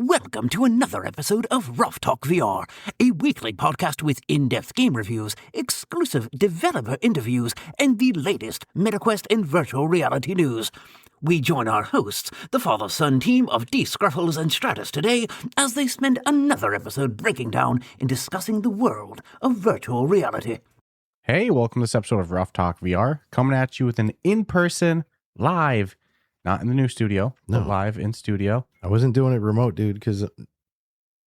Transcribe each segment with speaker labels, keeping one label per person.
Speaker 1: Welcome to another episode of Ruff Talk VR, a weekly podcast with in-depth game reviews, exclusive developer interviews, and the latest MetaQuest and virtual reality news. We join our hosts, the father-son team of D. Scruffles and Stratus today, as they spend another episode breaking down and discussing the world of virtual reality.
Speaker 2: Hey, welcome to this episode of Ruff Talk VR, coming at you with an in-person, live, not in the new studio, but live in studio.
Speaker 3: I wasn't doing it remote, dude, because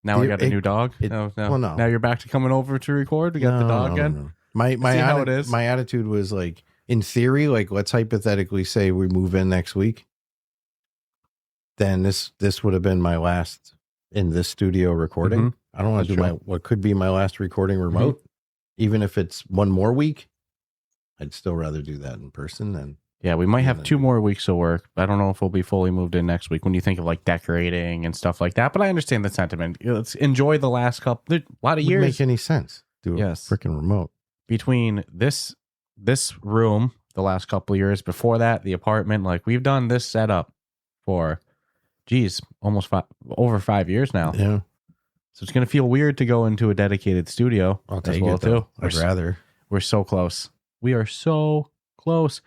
Speaker 2: now we got a new dog.
Speaker 3: No.
Speaker 2: Now you're back to coming over to record. We got the dog again.
Speaker 3: My attitude was like, in theory, like let's hypothetically say we move in next week. Then this would have been my last in this studio recording. Mm-hmm. I don't want to do what could be my last recording remote, even if it's one more week. I'd still rather do that in person than.
Speaker 2: Yeah, we might have 2 more weeks of work. I don't know if we'll be fully moved in next week when you think of like decorating and stuff like that. But I understand the sentiment. Let's enjoy the last couple, a lot of years.
Speaker 3: Make any sense? Do a freaking remote
Speaker 2: between this room the last couple of years. Before that, the apartment. Like we've done this setup for, almost over 5 years now.
Speaker 3: Yeah.
Speaker 2: So it's gonna feel weird to go into a dedicated studio.
Speaker 3: I'll take it too. I'd rather.
Speaker 2: We're so close. We are so close.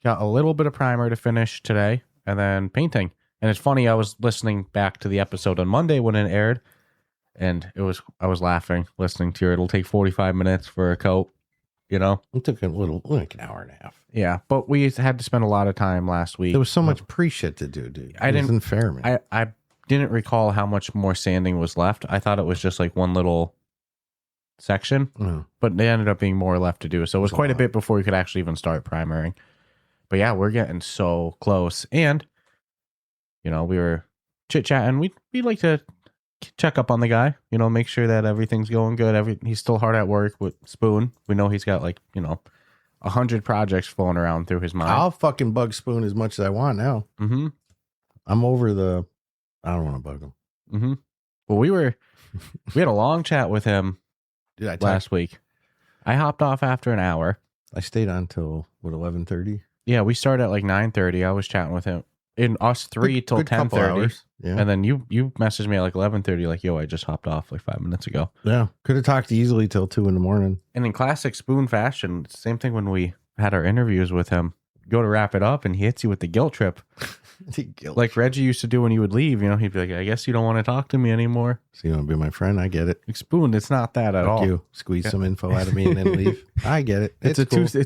Speaker 2: Got a little bit of primer to finish today and then painting. And it's funny, I was listening back to the episode on Monday when it aired, and I was laughing listening to it. It'll take 45 minutes for a coat, you know?
Speaker 3: It took like an hour and a half.
Speaker 2: Yeah, but we had to spend a lot of time last week.
Speaker 3: There was so much pre-shit to do, dude. It wasn't fair, man.
Speaker 2: I didn't recall how much more sanding was left. I thought it was just like one little section, but they ended up being more left to do. So it was quite a bit before we could actually even start primering. But yeah, we're getting so close. And, you know, we were chit-chatting. We like to check up on the guy, you know, make sure that everything's going good. He's still hard at work with Spoon. We know he's got 100 projects flowing around through his mind.
Speaker 3: I'll fucking bug Spoon as much as I want now.
Speaker 2: Mm-hmm.
Speaker 3: I'm over I don't want to bug him.
Speaker 2: Mm-hmm. Well, we had a long chat with him last week. I hopped off after an hour.
Speaker 3: I stayed on till 11:30.
Speaker 2: Yeah, we started at like 9:30. I was chatting with him. In us 3 till 10:30.
Speaker 3: Yeah.
Speaker 2: And then you messaged me at like 11:30, like, yo, I just hopped off like 5 minutes ago.
Speaker 3: Yeah. Could have talked easily till 2 a.m.
Speaker 2: And in classic Spoon fashion, same thing when we had our interviews with him. Go to wrap it up and he hits you with the guilt trip. Like Reggie used to do when you would leave, you know, he'd be like, I guess you don't want to talk to me anymore.
Speaker 3: So you want to be my friend? I get it.
Speaker 2: Like, Spoon, it's not that at all.
Speaker 3: You squeeze some info out of me and then leave. I get it.
Speaker 2: It's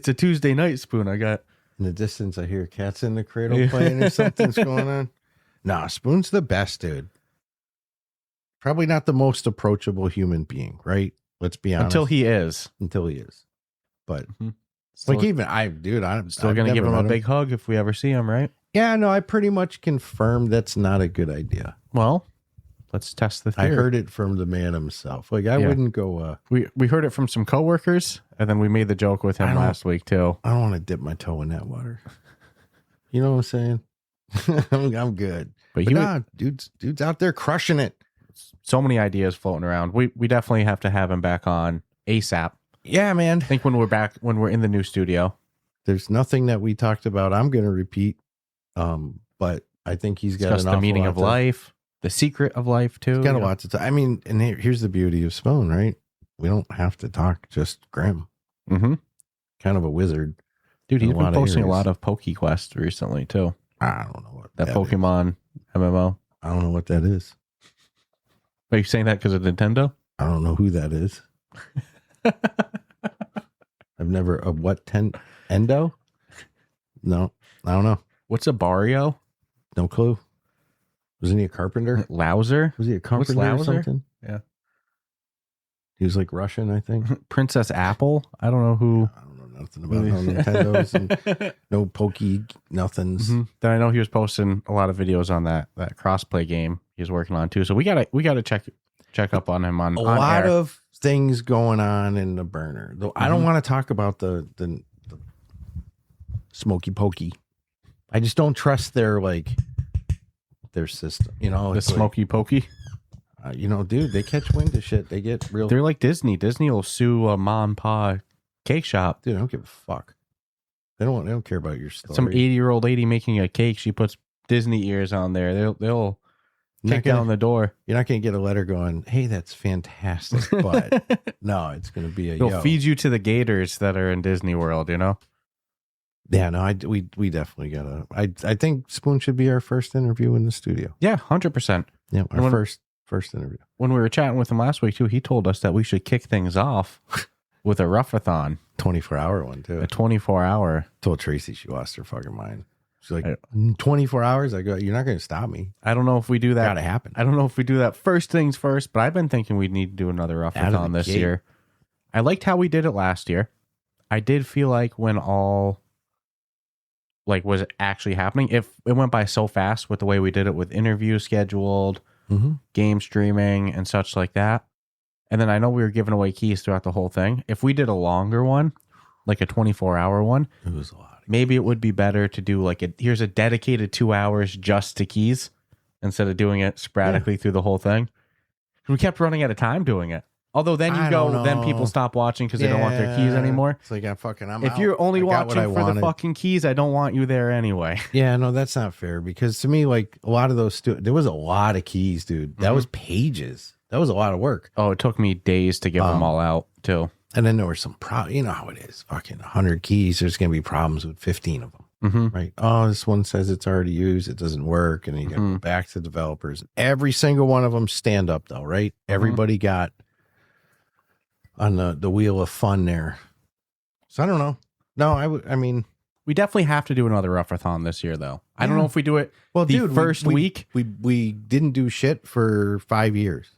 Speaker 2: a Tuesday night, Spoon. I got.
Speaker 3: In the distance, I hear cats in the cradle playing or something's going on. Nah, Spoon's the best, dude. Probably not the most approachable human being, right? Let's be honest.
Speaker 2: Until he is.
Speaker 3: But
Speaker 2: still,
Speaker 3: I'm
Speaker 2: still going to give him a big hug if we ever see him, right?
Speaker 3: Yeah, no, I pretty much confirmed that's not a good idea.
Speaker 2: Well, let's test the theory.
Speaker 3: I heard it from the man himself. Like, I wouldn't go...
Speaker 2: We heard it from some coworkers, and then we made the joke with him last week, too.
Speaker 3: I don't want to dip my toe in that water. You know what I'm saying? I'm good. But dude's out there crushing it.
Speaker 2: So many ideas floating around. We definitely have to have him back on ASAP.
Speaker 3: Yeah, man.
Speaker 2: I think when we're in the new studio.
Speaker 3: There's nothing that we talked about I'm going to repeat. But I think he's got
Speaker 2: the meaning of life. The secret of life, too.
Speaker 3: He's got a lot to talk. I mean, and here's the beauty of Spoon, right? We don't have to talk just Grim.
Speaker 2: Mm-hmm.
Speaker 3: Kind of a wizard.
Speaker 2: Dude, he's been posting a lot of PokeQuest recently, too.
Speaker 3: I don't know what
Speaker 2: that Pokemon is. MMO.
Speaker 3: I don't know what that is.
Speaker 2: Are you saying that because of Nintendo?
Speaker 3: I don't know who that is. I've never... Endo? No, I don't know.
Speaker 2: What's a Barrio?
Speaker 3: No clue. Wasn't he a carpenter?
Speaker 2: Louser?
Speaker 3: Was he a carpenter or something?
Speaker 2: Yeah.
Speaker 3: He was like Russian, I think.
Speaker 2: Princess Apple? I don't know who.
Speaker 3: I don't know nothing about no Nintendos and no Pokey nothings.
Speaker 2: Mm-hmm. Then I know he was posting a lot of videos on that crossplay game he's working on too. So we gotta check up on him on
Speaker 3: a lot of things going on in the burner. Though I don't want to talk about the Smoky Pokey. I just don't trust their system, you know.
Speaker 2: The Smoky Pokey.
Speaker 3: Dude, they catch wind of shit. They get real.
Speaker 2: They're like Disney. Disney will sue a mom and pa cake shop.
Speaker 3: Dude, I don't give a fuck. They don't care about your story.
Speaker 2: Some 80-year-old lady making a cake. She puts Disney ears on there. They'll kick down the door.
Speaker 3: You're not going to get a letter going, hey, that's fantastic. But no, it's going to be
Speaker 2: It'll feed you to the gators that are in Disney World, you know?
Speaker 3: Yeah, no, we definitely got to. I think Spoon should be our first interview in the studio.
Speaker 2: Yeah, 100%.
Speaker 3: Yeah, our first interview.
Speaker 2: When we were chatting with him last week, too, he told us that we should kick things off with a Ruffathon.
Speaker 3: 24-hour one, too.
Speaker 2: A 24-hour.
Speaker 3: Told Tracy she lost her fucking mind. She's like, 24 hours? I go, you're not going to stop me.
Speaker 2: I don't know if we do that.
Speaker 3: Gotta happen.
Speaker 2: I don't know if we do that first things first, but I've been thinking we need to do another Ruffathon this year. I liked how we did it last year. I did feel like when all was actually happening, if it went by so fast with the way we did it with interviews scheduled, game streaming and such like that. And then I know we were giving away keys throughout the whole thing. If we did a longer one, like a 24-hour one,
Speaker 3: it was a lot.
Speaker 2: Maybe it would be better to do here's a dedicated 2 hours just to keys instead of doing it sporadically through the whole thing. We kept running out of time doing it. Although then then people stop watching because they don't want their keys anymore.
Speaker 3: It's like if
Speaker 2: out. You're only watching for the fucking keys, I don't want you there anyway.
Speaker 3: Yeah, no, that's not fair because to me, like a lot of those, there was a lot of keys, dude. That was pages. That was a lot of work.
Speaker 2: Oh, it took me days to get them all out too.
Speaker 3: And then there were some problems. You know how it is. Fucking 100 keys. There's going to be problems with 15 of them. Right? Oh, this one says it's already used. It doesn't work. And then you got to go back to developers. Every single one of them stand up though, right? Everybody got on the wheel of fun there. So I don't know. No, I mean,
Speaker 2: we definitely have to do another Ruffathon this year though. I don't know if we do it first week.
Speaker 3: We didn't do shit for 5 years.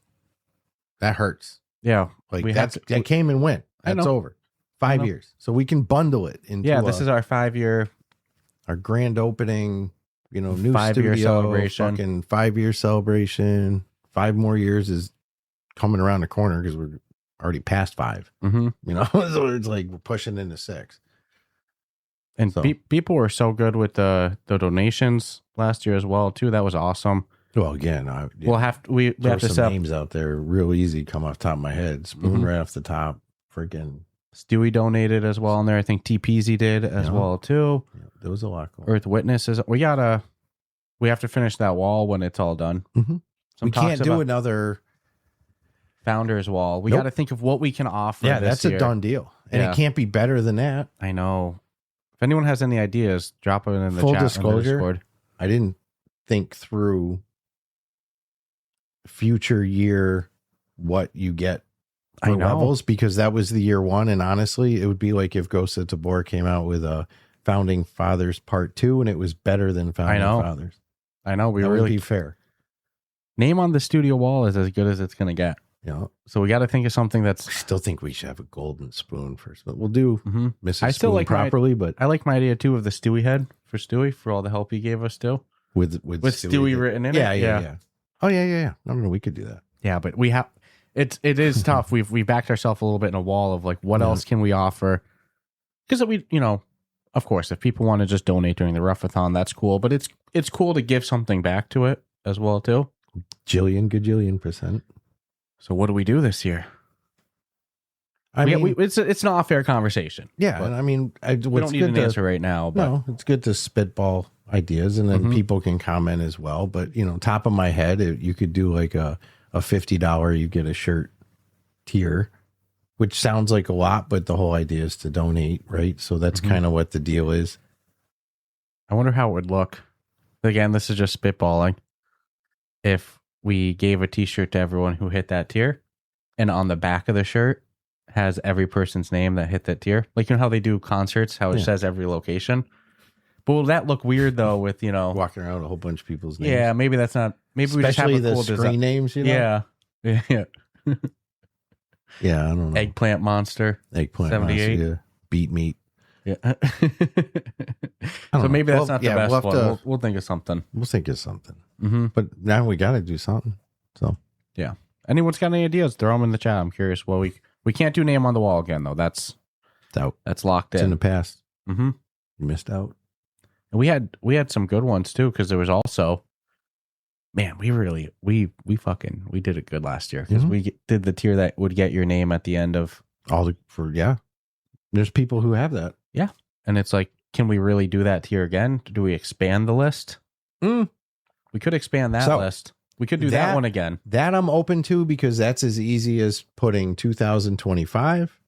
Speaker 3: That hurts.
Speaker 2: Yeah.
Speaker 3: Like that came and went. That's over. 5 years. So we can bundle it into
Speaker 2: this is our 5-year,
Speaker 3: our grand opening, new
Speaker 2: 5-year
Speaker 3: studio
Speaker 2: celebration.
Speaker 3: Fucking 5-year celebration. 5 more years is coming around the corner because we're already past 5. So it's like we're pushing into 6.
Speaker 2: And people were so good with the donations last year as well too. That was awesome.
Speaker 3: Well, again,
Speaker 2: we have to
Speaker 3: some names out there real easy come off the top of my head. Spoon right off the top. Freaking
Speaker 2: Stewie donated as well in there. I think TPZ did as well too.
Speaker 3: Yeah, there was a lot going.
Speaker 2: Earth Witnesses. We have to finish that wall when it's all done.
Speaker 3: We can't do another
Speaker 2: Founders Wall. We got to think of what we can offer.
Speaker 3: Yeah, that's a done deal, and it can't be better than that.
Speaker 2: I know. If anyone has any ideas, drop it in the chat.
Speaker 3: Full disclosure, I didn't think through future year what you get for levels because that was the year 1, and honestly it would be like if Ghost of Tabor came out with a Founding Fathers Part 2 and it was better than Founding Fathers.
Speaker 2: I know.
Speaker 3: That would be fair.
Speaker 2: Name on the studio wall is as good as it's going to get. So we got to think of something that's.
Speaker 3: I still think we should have a golden spoon first, but we'll do Mrs.
Speaker 2: I still
Speaker 3: Spoon
Speaker 2: like
Speaker 3: properly. But
Speaker 2: I like my idea too of the Stewie head for Stewie for all the help he gave us too.
Speaker 3: With
Speaker 2: Stewie written in it.
Speaker 3: Yeah. Oh yeah. No, we could do that.
Speaker 2: Yeah, but we have it is tough. We backed ourselves a little bit in a wall of like what else can we offer? Because we of course if people want to just donate during the Ruffathon, that's cool. But it's cool to give something back to it as well too.
Speaker 3: Gajillion %.
Speaker 2: So what do we do this year? It's not a fair conversation.
Speaker 3: Yeah, and I mean, we
Speaker 2: don't need an answer right now. But
Speaker 3: no, it's good to spitball ideas, and then people can comment as well. But top of my head, you could do like a $50 you get a shirt tier, which sounds like a lot, but the whole idea is to donate, right? So that's kind of what the deal is.
Speaker 2: I wonder how it would look. Again, this is just spitballing. If we gave a t-shirt to everyone who hit that tier, and on the back of the shirt has every person's name that hit that tier. Like, how they do concerts, how it says every location. But will that look weird though with,
Speaker 3: walking around a whole bunch of people's names?
Speaker 2: Yeah, maybe that's not, maybe we just have a cool
Speaker 3: screen
Speaker 2: design.
Speaker 3: Names,
Speaker 2: Yeah.
Speaker 3: Yeah, I don't know.
Speaker 2: Eggplant Monster.
Speaker 3: 78. Monster, yeah. Beat Meat.
Speaker 2: Yeah. So maybe that's not the best one. We'll think of something.
Speaker 3: We'll think of something. But now we got to do something. So
Speaker 2: yeah. Anyone's got any ideas? Throw them in the chat. I'm curious. Well, we can't do name on the wall again though. That's
Speaker 3: out.
Speaker 2: That's locked
Speaker 3: in the past.
Speaker 2: You
Speaker 3: missed out.
Speaker 2: And we had some good ones too, because there was also, man, we did it good last year because we did the tier that would get your name at the end of
Speaker 3: There's people who have that.
Speaker 2: Yeah, and it's like, can we really do that tier again? Do we expand the list? We could expand that list. We could do that one again.
Speaker 3: That I'm open to because that's as easy as putting 2025,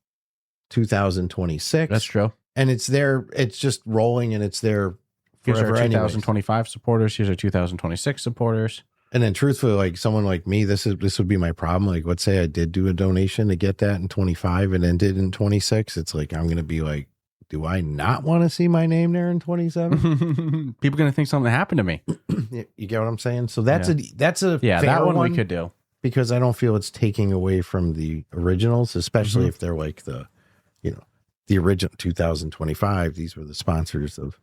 Speaker 3: 2026.
Speaker 2: That's true.
Speaker 3: And it's there. It's just rolling and it's there forever.
Speaker 2: Here's our 2025 supporters. Here's our 2026 supporters.
Speaker 3: And then truthfully, like someone like me, this would be my problem. Like, let's say I did do a donation to get that in 25 and then did in 26. It's like, I'm going to be like, do I not want to see my name there in 27?
Speaker 2: People going to think something happened to me.
Speaker 3: You get what I'm saying? So that's a
Speaker 2: fair that one we could do,
Speaker 3: because I don't feel it's taking away from the originals, especially if they're like the original 2025. These were the sponsors of.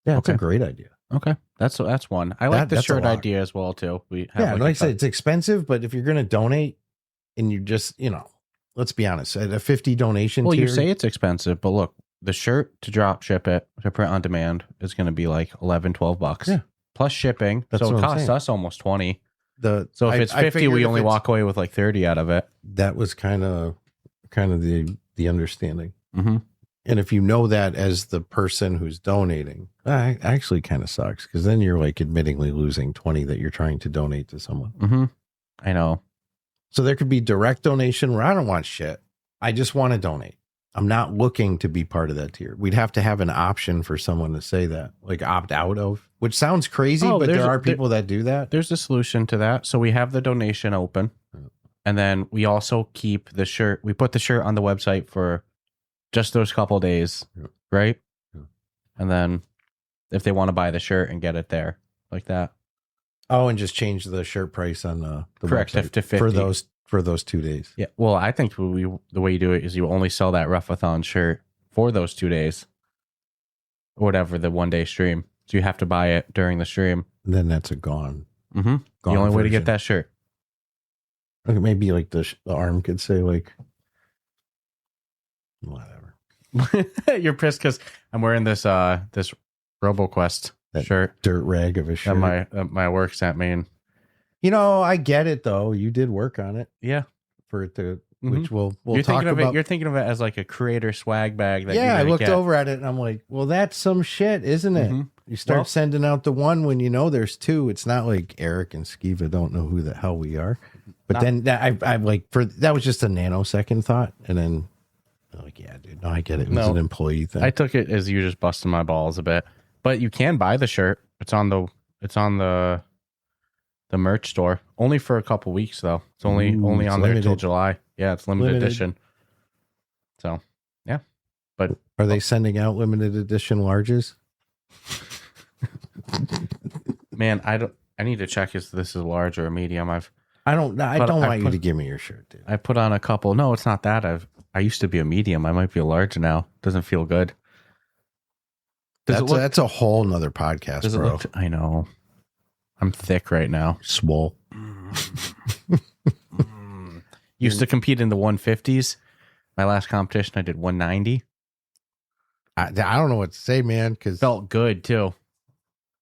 Speaker 3: Yeah, it's a great idea.
Speaker 2: Okay, that's one. I like the shirt idea as well too. We have
Speaker 3: like I said, it's expensive, but if you're going to donate, and you just let's be honest, at a 50 donation.
Speaker 2: Well,
Speaker 3: tier,
Speaker 2: you say it's expensive, but look, the shirt to drop ship it to print on demand is going to be like $11-12.
Speaker 3: Yeah,
Speaker 2: plus shipping.
Speaker 3: That's
Speaker 2: so
Speaker 3: what
Speaker 2: it
Speaker 3: I'm
Speaker 2: costs
Speaker 3: saying.
Speaker 2: us almost 20.
Speaker 3: So
Speaker 2: if it's 50, we only walk away with like 30 out of it.
Speaker 3: That was kind of the understanding.
Speaker 2: Mm-hmm.
Speaker 3: And if you know that as the person who's donating, actually kind of sucks because then you're like admittingly losing 20 that you're trying to donate to someone.
Speaker 2: Mm-hmm. I know.
Speaker 3: So there could be direct donation where I don't want shit. I just want to donate. I'm not looking to be part of that tier. We'd have to have an option for someone to say that, like opt out of, which sounds crazy, but there are people that do that.
Speaker 2: There's a solution to that. So we have the donation open, and then we also keep the shirt. We put the shirt on the website for just those couple days, right? Yeah. And then if they want to buy the shirt and get it there like that.
Speaker 3: Oh, and just change the shirt price on the
Speaker 2: correct
Speaker 3: website
Speaker 2: to 50
Speaker 3: for those 2 days.
Speaker 2: Yeah. Well, I think the way you do it is you only sell that Ruffathon shirt for those 2 days, or whatever the 1 day stream. So you have to buy it during the stream.
Speaker 3: And then that's a gone.
Speaker 2: Mm-hmm. The only way to get that shirt.
Speaker 3: Okay, maybe like the arm could say like, whatever.
Speaker 2: You're pissed because I'm wearing this Roboquest shirt,
Speaker 3: dirt rag of a shirt
Speaker 2: that my work sent me. And
Speaker 3: I get it though. You did work on it,
Speaker 2: yeah,
Speaker 3: for it to, which we'll
Speaker 2: you're
Speaker 3: talk about.
Speaker 2: You're thinking of it as like a creator swag bag. That
Speaker 3: I looked over at it and I'm like, well, that's some shit, isn't it? Mm-hmm. You start sending out the one when there's two. It's not like Eric and Skiva don't know who the hell we are. But then I like that was just a nanosecond thought, and then. Like, yeah, dude. No, I get it. It was an employee thing.
Speaker 2: I took it as you just busting my balls a bit, but you can buy the shirt. It's on the merch store. Only for a couple weeks though. It's only on there until July. Yeah, it's limited edition. So yeah, but
Speaker 3: are they sending out limited edition larges?
Speaker 2: Man, I need to check if this is large or a medium.
Speaker 3: I don't want you to give me your shirt, dude.
Speaker 2: I put on a couple. No, it's not that. I used to be a medium. I might be a large now. Doesn't feel good.
Speaker 3: That's a whole nother podcast, bro.
Speaker 2: I know. I'm thick right now.
Speaker 3: Swole.
Speaker 2: Used to compete in the 150s. My last competition, I did 190.
Speaker 3: I don't know what to say, man. Because
Speaker 2: felt good too.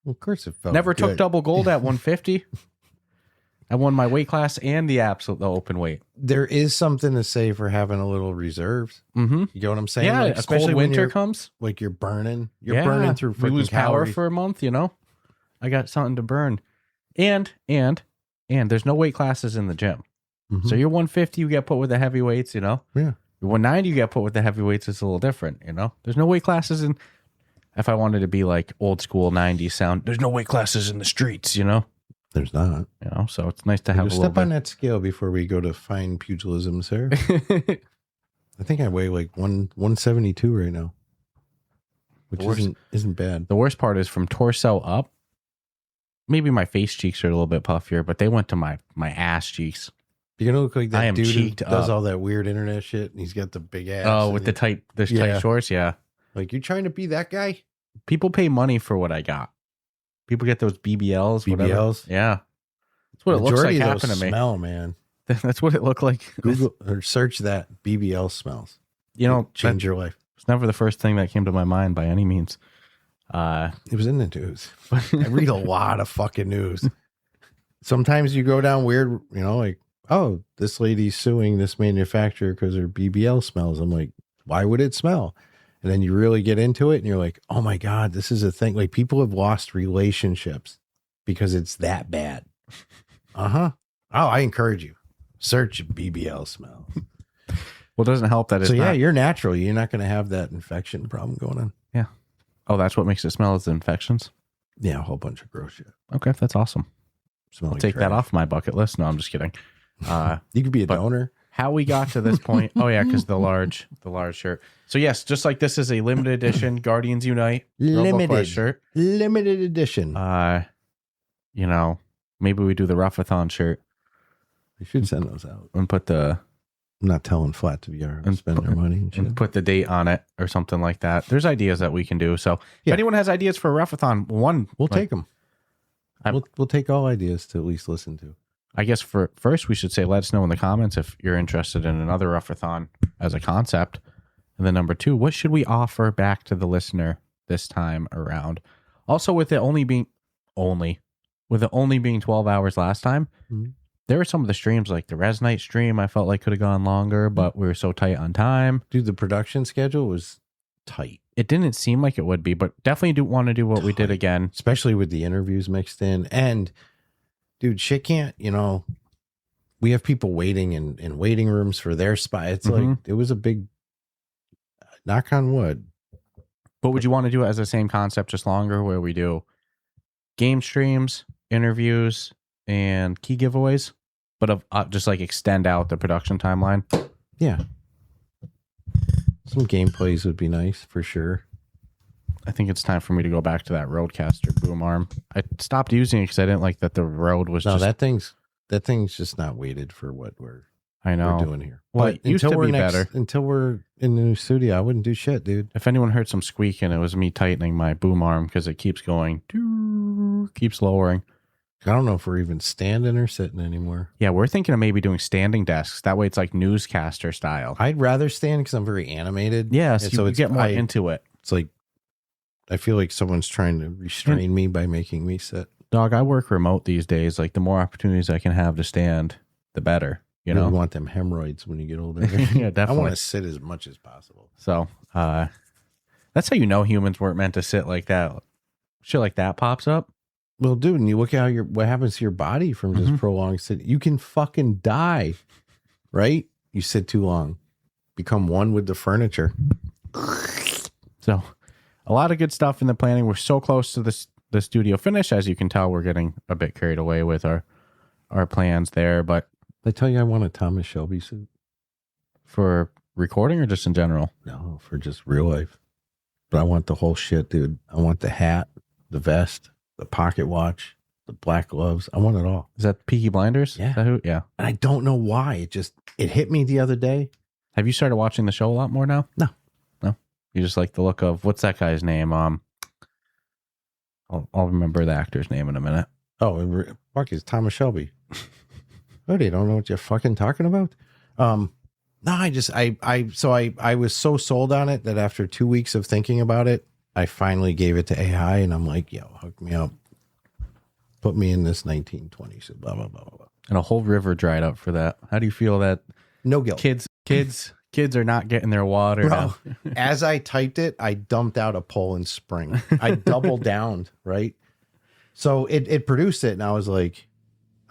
Speaker 3: Well, of course it felt.
Speaker 2: Never
Speaker 3: good.
Speaker 2: took double gold at 150. I won my weight class and the open weight.
Speaker 3: There is something to say for having a little reserves.
Speaker 2: Mm-hmm.
Speaker 3: You get what I'm saying?
Speaker 2: Yeah,
Speaker 3: like,
Speaker 2: especially when winter comes.
Speaker 3: Like you're burning through freaking
Speaker 2: we lose
Speaker 3: calories.
Speaker 2: Power for a month, I got something to burn. And there's no weight classes in the gym. Mm-hmm. So you're 150, you get put with the heavyweights,
Speaker 3: Yeah.
Speaker 2: You're 190, you get put with the heavyweights. It's a little different, There's no weight classes in. If I wanted to be like old school 90s sound, there's no weight classes in the streets,
Speaker 3: There's not.
Speaker 2: So it's nice to have a little
Speaker 3: step on that scale before we go to fine pugilism, sir. I think I weigh like 172 right now, which isn't bad.
Speaker 2: The worst part is from torso up. Maybe my face cheeks are a little bit puffier, but they went to my ass cheeks.
Speaker 3: You're gonna look like that dude who does
Speaker 2: up.
Speaker 3: all that weird internet shit, and he's got the big ass.
Speaker 2: Oh, with the tight shorts, yeah.
Speaker 3: Like, you're trying to be that guy?
Speaker 2: People pay money for what I got. People get those BBLs. Whatever. Yeah. That's what it looks like happened to me.
Speaker 3: Smell, man.
Speaker 2: That's what it looked like.
Speaker 3: Google or search that BBL smells. Change your life.
Speaker 2: It's never the first thing that came to my mind by any means.
Speaker 3: It was in the news. I read a lot of fucking news. Sometimes you go down weird, like, oh, this lady's suing this manufacturer because her BBL smells. I'm like, why would it smell? And then you really get into it and you're like, oh my God, this is a thing. Like, people have lost relationships because it's that bad. Oh, I encourage you. Search BBL smells.
Speaker 2: Well, it doesn't help that it's
Speaker 3: so yeah, you're natural. You're not going to have that infection problem going on.
Speaker 2: Yeah. Oh, that's what makes it smell is the infections?
Speaker 3: Yeah, a whole bunch of gross shit.
Speaker 2: Okay, that's awesome. I'll take that off my bucket list. No, I'm just kidding.
Speaker 3: You could be a donor.
Speaker 2: How we got to this point? Oh yeah, because the large shirt. So yes, just like this is a limited edition Guardians Unite Roboquest shirt.
Speaker 3: Limited edition.
Speaker 2: You know, maybe we do the Ruffathon shirt.
Speaker 3: We should send those out
Speaker 2: and put the.
Speaker 3: I'm not telling Flat to VR and spend their money
Speaker 2: and put the date on it or something like that. There's ideas that we can do. So if anyone has ideas for a Ruffathon,
Speaker 3: we'll take them. We'll take all ideas to at least listen to.
Speaker 2: I guess first we should say, let us know in the comments if you're interested in another Ruffathon as a concept. And then number 2, what should we offer back to the listener this time around? Also, with it only being 12 hours last time, there were some of the streams like the Res Night stream I felt like could have gone longer, but we were so tight on time.
Speaker 3: Dude, the production schedule was tight.
Speaker 2: It didn't seem like it would be, but definitely do want to do what we did again.
Speaker 3: Especially with the interviews mixed in. And dude, shit can't, we have people waiting in waiting rooms for their spot. It's like, it was a big knock on wood.
Speaker 2: But would you want to do it as the same concept, just longer, where we do game streams, interviews, and key giveaways, but just like extend out the production timeline?
Speaker 3: Yeah. Some gameplays would be nice for sure.
Speaker 2: I think it's time for me to go back to that Rodecaster boom arm. I stopped using it because I didn't like that the Rode was
Speaker 3: that thing's just not weighted for what we're doing here.
Speaker 2: Well, it used to be better.
Speaker 3: Until we're in the new studio, I wouldn't do shit, dude.
Speaker 2: If anyone heard some squeaking, it was me tightening my boom arm because it keeps going, keeps lowering.
Speaker 3: I don't know if we're even standing or sitting anymore.
Speaker 2: Yeah, we're thinking of maybe doing standing desks. That way it's like newscaster style.
Speaker 3: I'd rather stand because I'm very animated.
Speaker 2: Yeah, so you get more into it.
Speaker 3: It's like, I feel like someone's trying to restrain me by making me sit.
Speaker 2: Dog, I work remote these days. Like, the more opportunities I can have to stand, the better. You know?
Speaker 3: want them hemorrhoids when you get older.
Speaker 2: Yeah, definitely.
Speaker 3: I want to sit as much as possible.
Speaker 2: So, that's how you know humans weren't meant to sit like that. Shit like that pops up.
Speaker 3: Well, dude, and you look at what happens to your body from just prolonged sitting. You can fucking die, right? You sit too long. Become one with the furniture.
Speaker 2: So, a lot of good stuff in the planning. We're so close to the studio finish. As you can tell, we're getting a bit carried away with our plans there. But
Speaker 3: did I tell you I want a Thomas Shelby suit?
Speaker 2: For recording or just in general?
Speaker 3: No, for just real life. But I want the whole shit, dude. I want the hat, the vest, the pocket watch, the black gloves. I want it all.
Speaker 2: Is that Peaky Blinders?
Speaker 3: Yeah.
Speaker 2: Is that who? Yeah.
Speaker 3: And I don't know why. It hit me the other day.
Speaker 2: Have you started watching the show a lot more now?
Speaker 3: No.
Speaker 2: You just like the look of, what's that guy's name? I'll remember the actor's name in a minute.
Speaker 3: Oh, fuck, it's Thomas Shelby. Oh, you don't know what you're fucking talking about? No, I was so sold on it that after 2 weeks of thinking about it, I finally gave it to AI and I'm like, yo, hook me up. Put me in this 1920s, blah, blah, blah, blah.
Speaker 2: And a whole river dried up for that. How do you feel that?
Speaker 3: No guilt.
Speaker 2: Kids are not getting their water.
Speaker 3: Bro, as I typed it, I dumped out a Poland Spring. I doubled down, right? So it produced it, and I was like,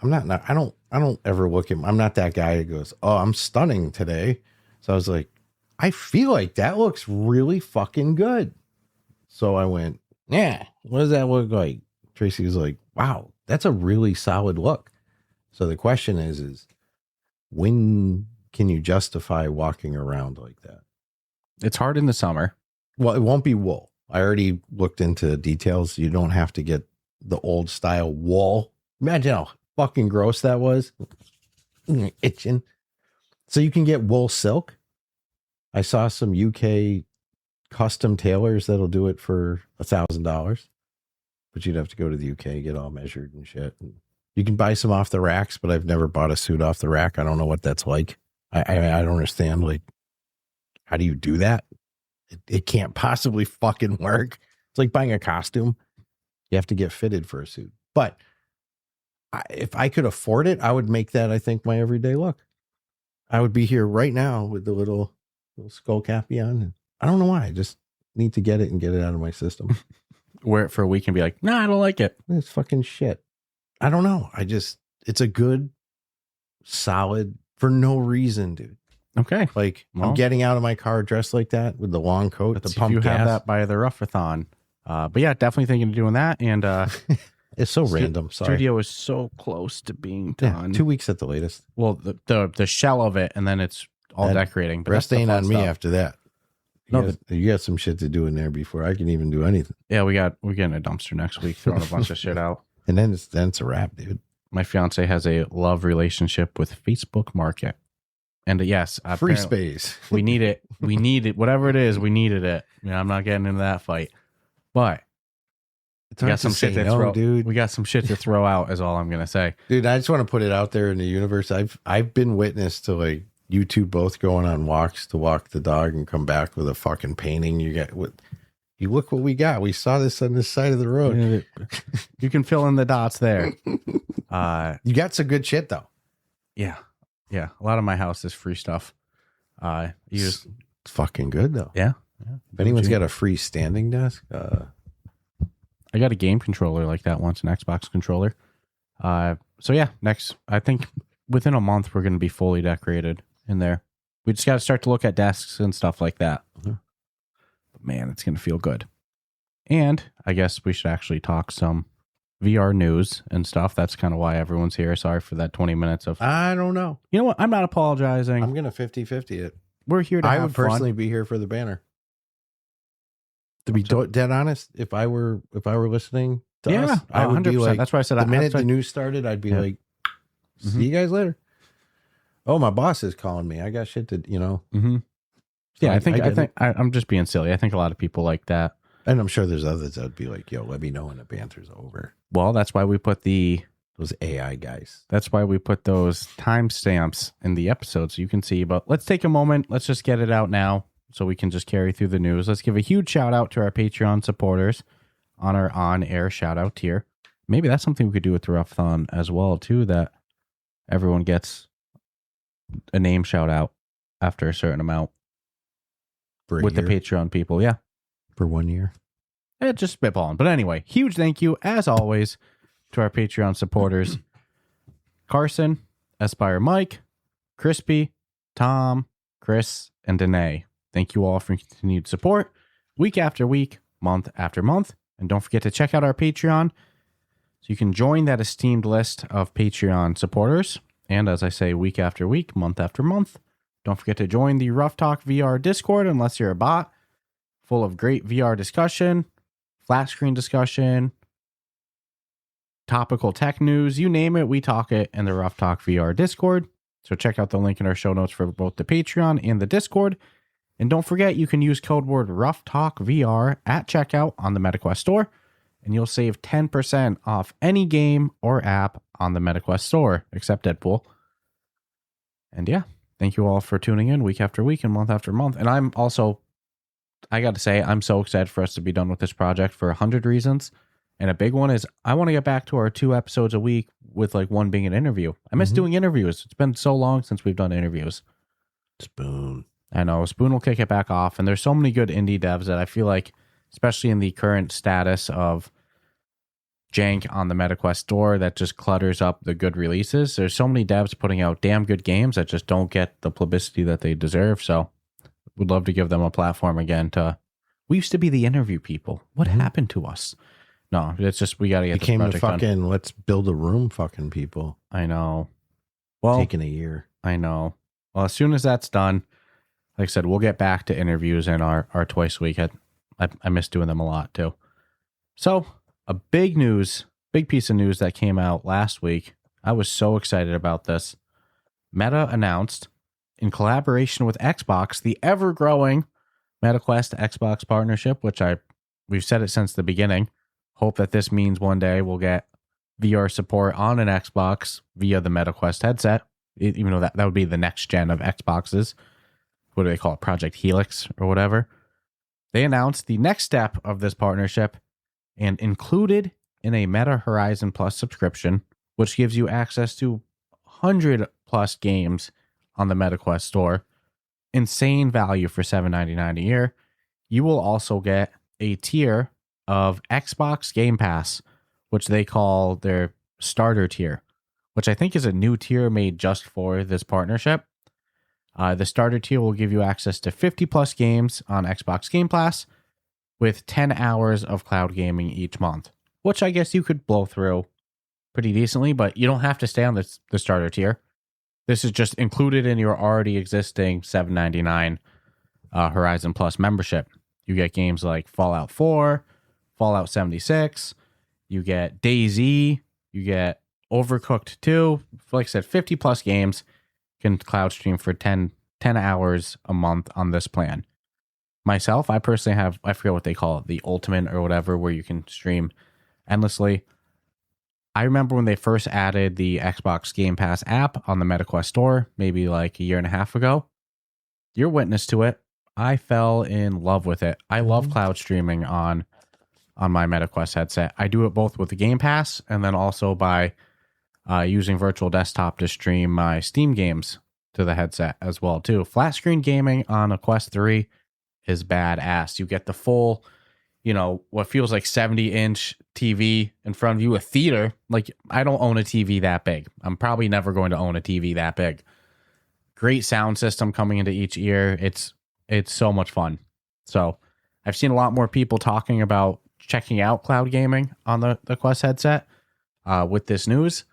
Speaker 3: I don't ever look at, I'm not that guy that goes, oh, I'm stunning today. So I was like, I feel like that looks really fucking good. So I went, yeah, what does that look like? Tracy was like, wow, that's a really solid look. So the question is when can you justify walking around like that?
Speaker 2: It's hard in the summer.
Speaker 3: Well, it won't be wool. I already looked into details. You don't have to get the old style wool. Imagine how fucking gross that was. Itching. So you can get wool silk. I saw some UK custom tailors that'll do it for $1,000, but you'd have to go to the UK, get all measured and shit. And you can buy some off the racks, but I've never bought a suit off the rack. I don't know what that's like. I don't understand. Like, how do you do that? It can't possibly fucking work. It's like buying a costume. You have to get fitted for a suit. But if I could afford it, I would make that, I think, my everyday look. I would be here right now with the little skull cappy on. I don't know why. I just need to get it and get it out of my system.
Speaker 2: Wear it for a week and be like, nah, I don't like it.
Speaker 3: It's fucking shit. I don't know. it's a good, solid for no reason, dude.
Speaker 2: Okay.
Speaker 3: Like I'm getting out of my car dressed like that with the long coat, the pump
Speaker 2: you
Speaker 3: gas.
Speaker 2: Have that by the Ruffathon. But yeah, definitely thinking of doing that. And
Speaker 3: it's so random. Sorry.
Speaker 2: Studio is so close to being done.
Speaker 3: 2 weeks at the latest.
Speaker 2: Well, the shell of it, and then it's all decorating. But
Speaker 3: rest ain't on me
Speaker 2: stuff.
Speaker 3: after that. You got some shit to do in there before I can even do anything.
Speaker 2: Yeah, we're getting a dumpster next week, throwing a bunch of shit out.
Speaker 3: And then it's a wrap, dude.
Speaker 2: My fiance has a love relationship with Facebook Market. And yes,
Speaker 3: free space.
Speaker 2: We need it. We need it. Whatever it is, we needed it. I'm not getting into that fight. But we got some shit to throw, dude. We got some shit to throw out, is all I'm gonna say.
Speaker 3: Dude, I just want to put it out there in the universe. I've been witness to like you two both going on walks to walk the dog and come back with a fucking painting. You look what we got. We saw this on this side of the road.
Speaker 2: You can fill in the dots there.
Speaker 3: You got some good shit though.
Speaker 2: Yeah. Yeah. A lot of my house is free stuff.
Speaker 3: It's fucking good though.
Speaker 2: Yeah.
Speaker 3: If anyone's got a free standing desk,
Speaker 2: I got a game controller like that once, an Xbox controller. So yeah, I think within a month we're going to be fully decorated in there. We just got to start to look at desks and stuff like that.
Speaker 3: Mm-hmm.
Speaker 2: But man, it's going to feel good. And I guess we should actually talk some VR news and stuff. That's kind of why everyone's here. Sorry for that 20 minutes of...
Speaker 3: I don't know.
Speaker 2: You know what? I'm not apologizing.
Speaker 3: I'm going to 50-50 it.
Speaker 2: We're here to have fun.
Speaker 3: I would personally be here for the banner. To be dead honest, if I were listening to us, I would 100%. Be like,
Speaker 2: that's why I said
Speaker 3: the minute the news started, I'd be like, see you guys later. Oh, my boss is calling me. I got shit to,
Speaker 2: Mm-hmm. So yeah, I'm just being silly. I think a lot of people like that.
Speaker 3: And I'm sure there's others that would be like, yo, let me know when the banter's over.
Speaker 2: Well, that's why we put
Speaker 3: those AI guys.
Speaker 2: That's why we put those timestamps in the episode so you can see. But let's take a moment. Let's just get it out now so we can just carry through the news. Let's give a huge shout out to our Patreon supporters on our on-air shout out tier. Maybe that's something we could do with the Ruffathon as well, too, that everyone gets a name shout out after a certain amount with the Patreon people. Yeah.
Speaker 3: For 1 year.
Speaker 2: Just spitballing. But anyway, huge thank you, as always, to our Patreon supporters. Carson, Aspire Mike, Crispy, Tom, Chris, and Danae. Thank you all for your continued support week after week, month after month. And don't forget to check out our Patreon so you can join that esteemed list of Patreon supporters. And as I say, week after week, month after month, don't forget to join the Ruff Talk VR Discord unless you're a bot, full of great VR discussion, flat screen discussion, topical tech news, you name it, we talk it in the Ruff Talk VR Discord. So check out the link in our show notes for both the Patreon and the Discord. And don't forget, you can use code word Ruff Talk VR at checkout on the MetaQuest store, and you'll save 10% off any game or app on the MetaQuest store, except Deadpool. And yeah, thank you all for tuning in week after week and month after month. And I'm also, I got to say, I'm so excited for us to be done with this project for 100 reasons. And a big one is I want to get back to our 2 episodes a week with like one being an interview. I miss doing interviews. It's been so long since we've done interviews.
Speaker 3: Spoon.
Speaker 2: I know. Spoon will kick it back off. And there's so many good indie devs that I feel like, especially in the current status of jank on the MetaQuest store that just clutters up the good releases. There's so many devs putting out damn good games that just don't get the publicity that they deserve. So would love to give them a platform again we used to be the interview people. What happened to us? No, it's just, we got to get
Speaker 3: Became
Speaker 2: this
Speaker 3: the
Speaker 2: project
Speaker 3: fucking
Speaker 2: done.
Speaker 3: Let's build a room fucking people.
Speaker 2: I know. Well,
Speaker 3: taking a year.
Speaker 2: I know. Well, as soon as that's done, like I said, we'll get back to interviews and our twice a week. I miss doing them a lot too. So a big piece of news that came out last week. I was so excited about this. Meta announced, in collaboration with Xbox, the ever-growing MetaQuest Xbox partnership, which we've said it since the beginning. Hope that this means one day we'll get VR support on an Xbox via the MetaQuest headset, even though that would be the next gen of Xboxes. What do they call it? Project Helix or whatever. They announced the next step of this partnership and included in a Meta Horizon Plus subscription, which gives you access to 100 plus games on the MetaQuest store. Insane value for $7.99 a year. You will also get a tier of Xbox Game Pass, which they call their starter tier, which I think is a new tier made just for this partnership. The starter tier will give you access to 50 plus games on Xbox Game Pass with 10 hours of cloud gaming each month, which I guess you could blow through pretty decently, but you don't have to stay on the starter tier. This is just included in your already existing $7.99 Horizon Plus membership. You get games like Fallout 4, Fallout 76, you get DayZ, you get Overcooked 2. Like I said, 50 plus games can cloud stream for 10 hours a month on this plan. Myself, I personally have, I forget what they call it, the Ultimate or whatever, where you can stream endlessly. I remember when they first added the Xbox Game Pass app on the MetaQuest store, maybe like a year and a half ago. You're witness to it. I fell in love with it. I love cloud streaming on my MetaQuest headset. I do it both with the Game Pass and then also by using virtual desktop to stream my Steam games to the headset as well too. Flat screen gaming on a Quest 3 is badass. You get the full, what feels like 70-inch TV in front of you, a theater. Like, I don't own a TV that big. I'm probably never going to own a TV that big. Great sound system coming into each ear. It's so much fun. So I've seen a lot more people talking about checking out cloud gaming on the Quest headset with this news.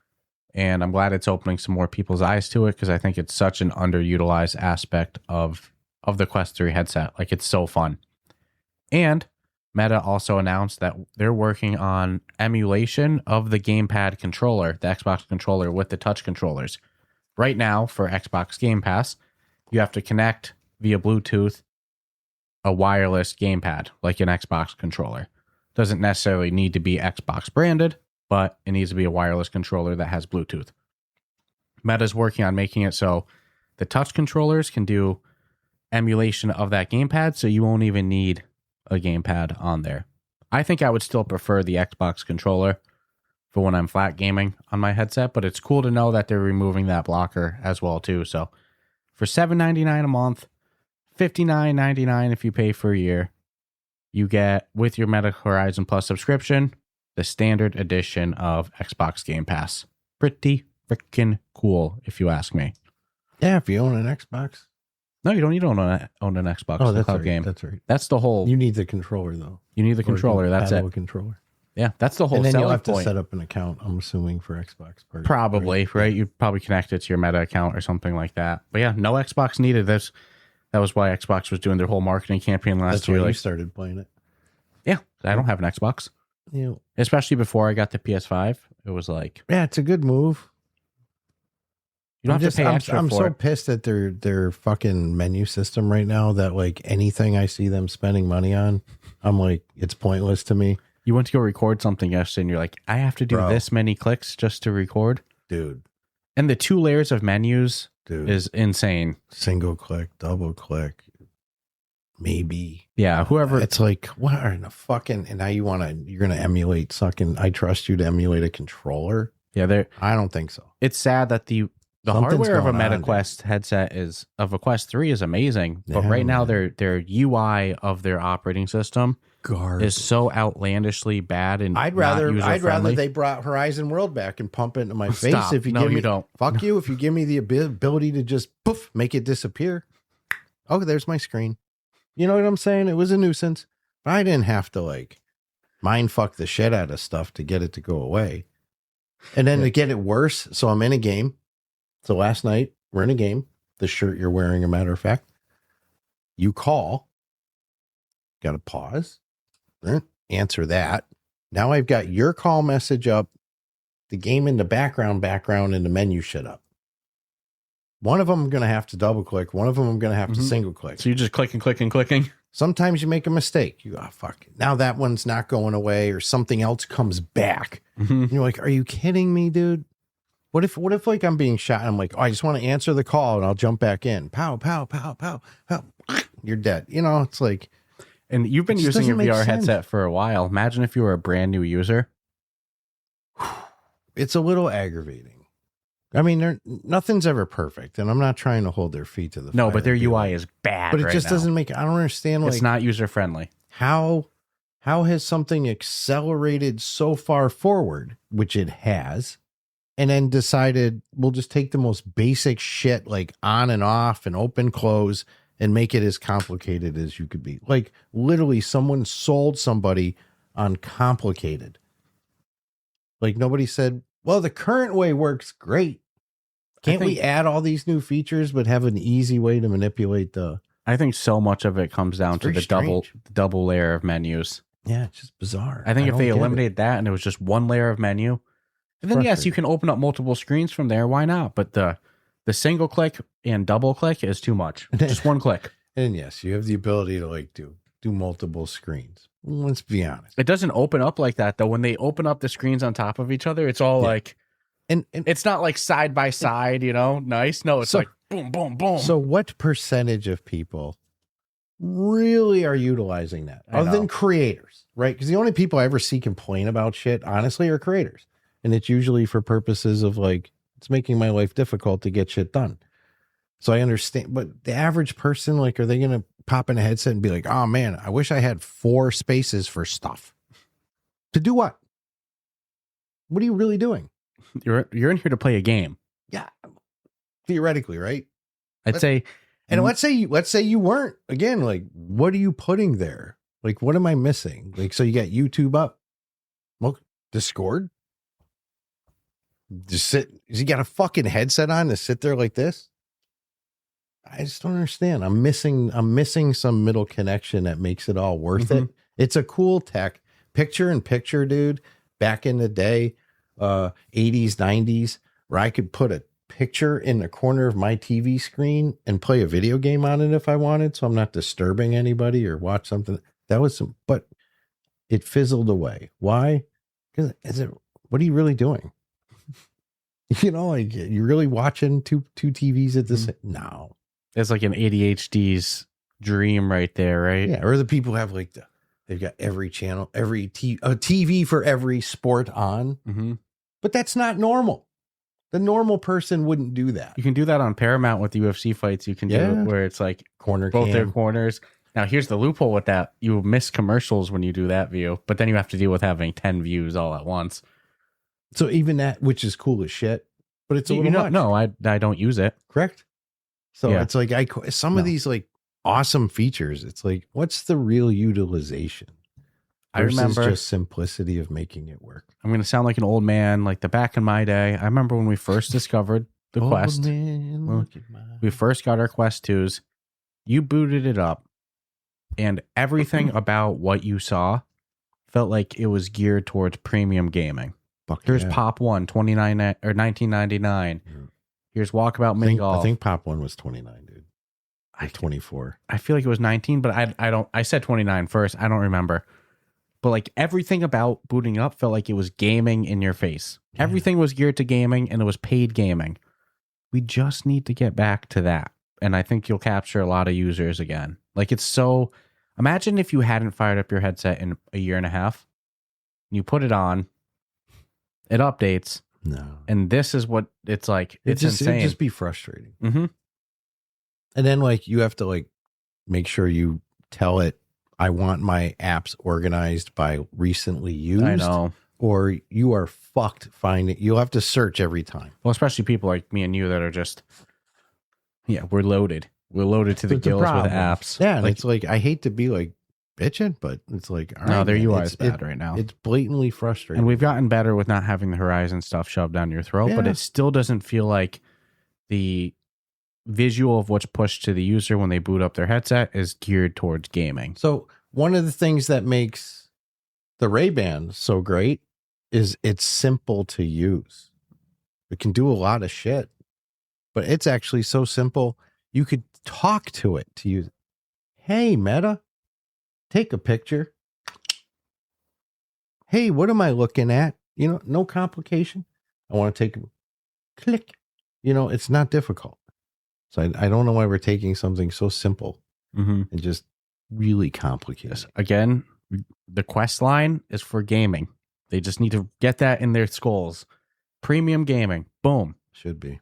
Speaker 2: And I'm glad it's opening some more people's eyes to it, because I think it's such an underutilized aspect of the Quest 3 headset. Like, it's so fun. And Meta also announced that they're working on emulation of the gamepad controller, the Xbox controller with the touch controllers. Right now, for Xbox Game Pass, you have to connect via Bluetooth a wireless gamepad, like an Xbox controller. Doesn't necessarily need to be Xbox branded, but it needs to be a wireless controller that has Bluetooth. Meta's working on making it so the touch controllers can do emulation of that gamepad, so you won't even need a gamepad on there. I think I would still prefer the Xbox controller for when I'm flat gaming on my headset, but it's cool to know that they're removing that blocker as well too. So for $7.99 a month, $59.99 if you pay for a year, you get, with your Meta Horizon Plus subscription, the standard edition of Xbox Game Pass. Pretty freaking cool, if you ask me.
Speaker 3: Yeah, if you own an Xbox.
Speaker 2: No, you don't need to own an Xbox.
Speaker 3: Oh, that's
Speaker 2: cloud
Speaker 3: right.
Speaker 2: game.
Speaker 3: That's right.
Speaker 2: That's the whole.
Speaker 3: You need the controller though.
Speaker 2: You need the controller. That's it.
Speaker 3: Controller.
Speaker 2: Yeah, that's the whole.
Speaker 3: And then you'll have
Speaker 2: point.
Speaker 3: to set up an account. I'm assuming for Xbox.
Speaker 2: Probably right. You'd probably connect it to your Meta account or something like that. But yeah, no Xbox needed. That was why Xbox was doing their whole marketing campaign last year.
Speaker 3: That's why you started playing it.
Speaker 2: Yeah, I don't have an Xbox.
Speaker 3: Yeah.
Speaker 2: Especially before I got the PS5, it was like,
Speaker 3: yeah, it's a good move.
Speaker 2: You don't have to pay extra
Speaker 3: I'm
Speaker 2: for
Speaker 3: so
Speaker 2: it.
Speaker 3: pissed at their fucking menu system right now that like anything I see them spending money on, I'm like, it's pointless to me.
Speaker 2: You went to go record something yesterday and you're like, I have to do this many clicks just to record?
Speaker 3: Dude.
Speaker 2: And the 2 layers of menus is insane.
Speaker 3: Single click, double click, maybe.
Speaker 2: Yeah, whoever.
Speaker 3: It's like, what in the fucking, and now you're going to emulate sucking, I trust you to emulate a controller?
Speaker 2: Yeah,
Speaker 3: I don't think so.
Speaker 2: It's sad that the hardware of a MetaQuest headset of a Quest 3 is amazing, but right now their UI of their operating system is so outlandishly bad and
Speaker 3: I'd rather they brought Horizon World back and pump it into my face.
Speaker 2: Stop.
Speaker 3: If you give me, don't. Fuck you. If you give me the ability to just poof, make it disappear. Oh, there's my screen. You know what I'm saying? It was a nuisance. But I didn't have to like mind fuck the shit out of stuff to get it to go away. And then to get it worse, so I'm in a game. So last night, we're in a game. The shirt you're wearing, a matter of fact. You call. Got to pause. Answer that. Now I've got your call message up. The game in the background, and the menu shit up. One of them I'm going to have to double click. One of them I'm going to have to single click.
Speaker 2: So you're just clicking.
Speaker 3: Sometimes you make a mistake. You go, oh, fuck. Now that one's not going away or something else comes back. And you're like, are you kidding me, dude? What if like I'm being shot and I'm like, oh, I just want to answer the call and I'll jump back in. Pow, pow, pow, pow, pow. You're dead. It's like.
Speaker 2: And you've been using a VR headset for a while. Imagine if you were a brand new user.
Speaker 3: It's a little aggravating. I mean, nothing's ever perfect, and I'm not trying to hold their feet to the fire.
Speaker 2: No, but their UI is bad.
Speaker 3: But it just doesn't make. I don't understand.
Speaker 2: It's not user friendly.
Speaker 3: How has something accelerated so far forward, which it has, and then decided we'll just take the most basic shit like on and off and open, close, and make it as complicated as you could be. Like literally someone sold somebody on complicated. Like nobody said, well, the current way works great. Can't we add all these new features, but have an easy way to manipulate the...
Speaker 2: I think so much of it comes down to the double layer of menus.
Speaker 3: Yeah, it's just bizarre.
Speaker 2: I think if they eliminated that and it was just one layer of menu, then yes, you can open up multiple screens from there. Why not? But the single click and double click is too much. Just one click.
Speaker 3: And yes, you have the ability to like do multiple screens. Let's be honest.
Speaker 2: It doesn't open up like that though. When they open up the screens on top of each other, it's all like, and it's not like side by side, nice. No, it's like boom, boom, boom.
Speaker 3: So what percentage of people really are utilizing that other than creators, right? Because the only people I ever see complain about shit, honestly, are creators. And it's usually for purposes of like, it's making my life difficult to get shit done. So I understand, but the average person, like, are they going to pop in a headset and be like, oh man, I wish I had 4 spaces for stuff to do what? What are you really doing?
Speaker 2: You're in here to play a game.
Speaker 3: Yeah. Theoretically, right?
Speaker 2: I'd say.
Speaker 3: And let's say you weren't. Again, like, what are you putting there? Like, what am I missing? Like, so you got YouTube up. Well, Discord. Just sit. You got a fucking headset on to sit there like this? I just don't understand. I'm missing some middle connection that makes it all worth it. It's a cool tech. Picture in picture, dude. Back in the day, 80s, 90s, where I could put a picture in the corner of my TV screen and play a video game on it if I wanted, so I'm not disturbing anybody or watch something. That was but it fizzled away. Why? Because what are you really doing? Like you're really watching two TVs at the same. No,
Speaker 2: it's like an ADHD's dream right there, right?
Speaker 3: Yeah, or the people have like they've got every channel, a TV for every sport on, but that's not normal. The normal person wouldn't do that.
Speaker 2: You can do that on Paramount with UFC fights. You can do it where it's like both their corners. Now, here's the loophole with that. You miss commercials when you do that view, but then you have to deal with having 10 views all at once.
Speaker 3: So even that, which is cool as shit, but it's a little much.
Speaker 2: No, I don't use it.
Speaker 3: Correct. So it's like some of these like awesome features. It's like, what's the real utilization?
Speaker 2: I remember
Speaker 3: just simplicity of making it work.
Speaker 2: I'm going to sound like an old man, like the back in my day. I remember when we first discovered the Quest. We first got our Quest 2s. You booted it up, and everything about what you saw felt like it was geared towards premium gaming. Here's Pop 1, $19.99. Here's Walkabout Mini Golf.
Speaker 3: I think Pop 1 was 29, dude. 24.
Speaker 2: I feel like it was 19, but I said 29 first. I don't remember. But like everything about booting up felt like it was gaming in your face. Yeah. Everything was geared to gaming, and it was paid gaming. We just need to get back to that. And I think you'll capture a lot of users again. Like it's so, imagine if you hadn't fired up your headset in a year and a half. You put it on, it updates.
Speaker 3: No.
Speaker 2: And this is what it's like. It's insane.
Speaker 3: It'd just be frustrating. And then like you have to like make sure you tell it, I want my apps organized by recently used.
Speaker 2: I know.
Speaker 3: Or you are fucked finding. You'll have to search every time.
Speaker 2: Well, especially people like me and you that are just, we're loaded. We're loaded to the gills with apps.
Speaker 3: Yeah, and it's like, I hate to be like bitching, but it's like, all right,
Speaker 2: there you are. It's bad right now.
Speaker 3: It's blatantly frustrating.
Speaker 2: And we've gotten better with not having the Horizon stuff shoved down your throat, but it still doesn't feel like the visual of what's pushed to the user when they boot up their headset is geared towards gaming.
Speaker 3: So one of the things that makes the Ray-Ban so great is it's simple to use. It can do a lot of shit, but it's actually so simple. You could talk to it to use it. Hey, Meta, take a picture. Hey, what am I looking at? No complication. I want to take a click. It's not difficult. So I don't know why we're taking something so simple and just really complicated.
Speaker 2: Again, the Quest line is for gaming. They just need to get that in their skulls. Premium gaming. Boom.
Speaker 3: Should be.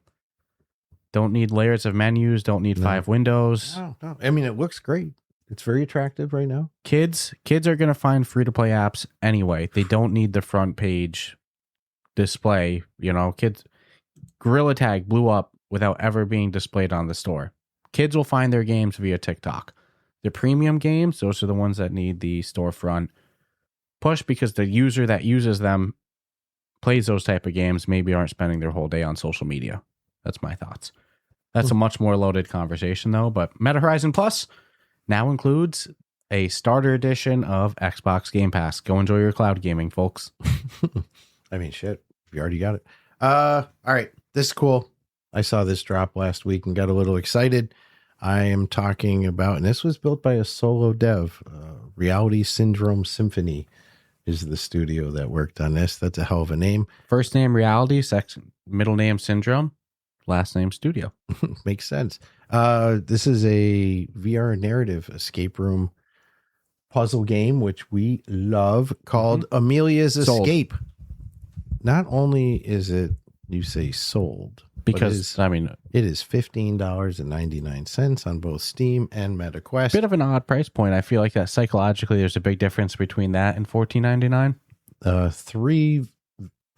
Speaker 2: Don't need layers of menus. Don't need 5 windows.
Speaker 3: No. I mean, it looks great. It's very attractive right now.
Speaker 2: Kids are going to find free-to-play apps anyway. They don't need the front page display. You know, kids, Gorilla Tag blew up without ever being displayed on the store. Kids will find their games via TikTok. The premium games, those are the ones that need the storefront push because the user that uses them plays those type of games, maybe aren't spending their whole day on social media. That's my thoughts. That's a much more loaded conversation, though. But Meta Horizon Plus now includes a starter edition of Xbox Game Pass. Go enjoy your cloud gaming, folks.
Speaker 3: I mean, shit, you already got it. All right, this is cool. I saw this drop last week and got a little excited. I am talking about, and this was built by a solo dev, Reality Syndrome Symphony is the studio that worked on this. That's a hell of a name.
Speaker 2: First name Reality, middle name Syndrome, last name Studio.
Speaker 3: Makes sense. This is a VR narrative escape room puzzle game, which we love, called Amelia's Escape. Not only is it, you say sold,
Speaker 2: because
Speaker 3: it is $15.99 on both Steam and MetaQuest.
Speaker 2: Bit of an odd price point. I feel like that psychologically there's a big difference between that and $14.99.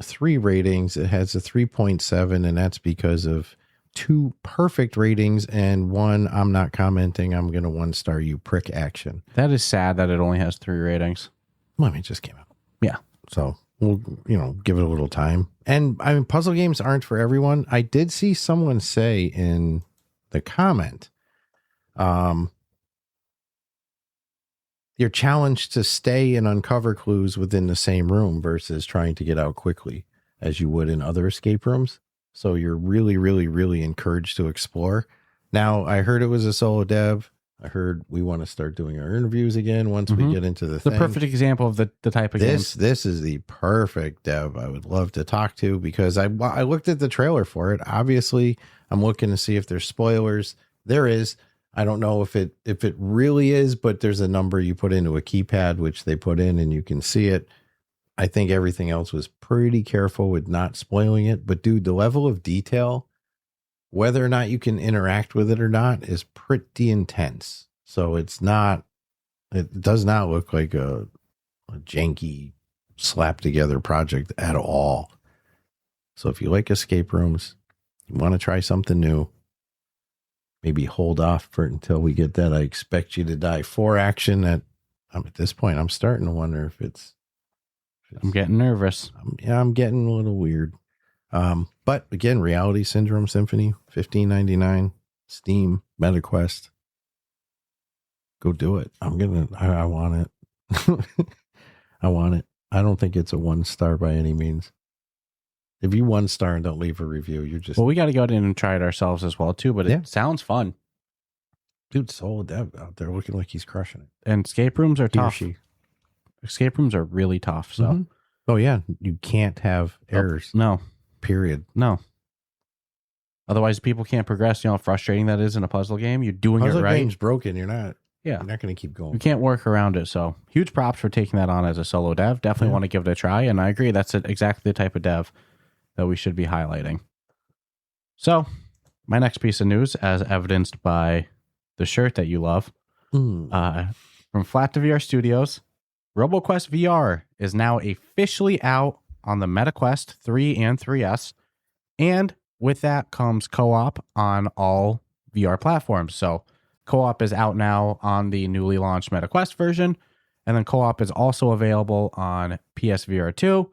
Speaker 3: Three ratings. It has a 3.7, and that's because of 2 perfect ratings and 1 I'm not commenting, I'm gonna 1-star you prick action.
Speaker 2: That is sad that it only has 3 ratings.
Speaker 3: Well, I mean, it just came out.
Speaker 2: Yeah.
Speaker 3: So we'll, give it a little time. And I mean, puzzle games aren't for everyone. I did see someone say in the comment, you're challenged to stay and uncover clues within the same room versus trying to get out quickly as you would in other escape rooms. So you're really, really, really encouraged to explore. Now, I heard it was a solo dev. I heard we want to start doing our interviews again once we get into the thing.
Speaker 2: The perfect example of the type of game.
Speaker 3: This is the perfect dev I would love to talk to, because I looked at the trailer for it. Obviously, I'm looking to see if there's spoilers. There is. I don't know if it really is, but there's a number you put into a keypad, which they put in, and you can see it. I think everything else was pretty careful with not spoiling it. But dude, the level of detail, whether or not you can interact with it or not, is pretty intense. So it does not look like a janky slapped together project at all. So if you like escape rooms, you want to try something new, maybe hold off until we get that I Expect You to Die 4 action. That at this point, I'm starting to wonder if it's
Speaker 2: I'm getting nervous.
Speaker 3: I'm getting a little weird. But again, Reality Syndrome Symphony, $15.99, Steam, MetaQuest. Go do it. I want it. I want it. I don't think it's a 1-star by any means. If you 1-star and don't leave a review, you're just...
Speaker 2: Well, we got to go in and try it ourselves as well, too, but it sounds fun.
Speaker 3: Dude, Soul Dev out there looking like he's crushing it.
Speaker 2: And escape rooms are tough. Escape rooms are really tough, so...
Speaker 3: Oh, yeah. You can't have errors.
Speaker 2: No.
Speaker 3: Period.
Speaker 2: No. Otherwise, people can't progress. You know how frustrating that is in a puzzle game? You're doing
Speaker 3: puzzle
Speaker 2: it right.
Speaker 3: game's broken. You're not
Speaker 2: going
Speaker 3: to keep going.
Speaker 2: You can't work around it, so huge props for taking that on as a solo dev. Definitely want to give it a try, and I agree. That's exactly the type of dev that we should be highlighting. So, my next piece of news, as evidenced by the shirt that you love, from Flat to VR Studios, Roboquest VR is now officially out on the MetaQuest 3 and 3S, and with that comes co-op on all VR platforms. So co-op is out now on the newly launched MetaQuest version, and then co-op is also available on PSVR 2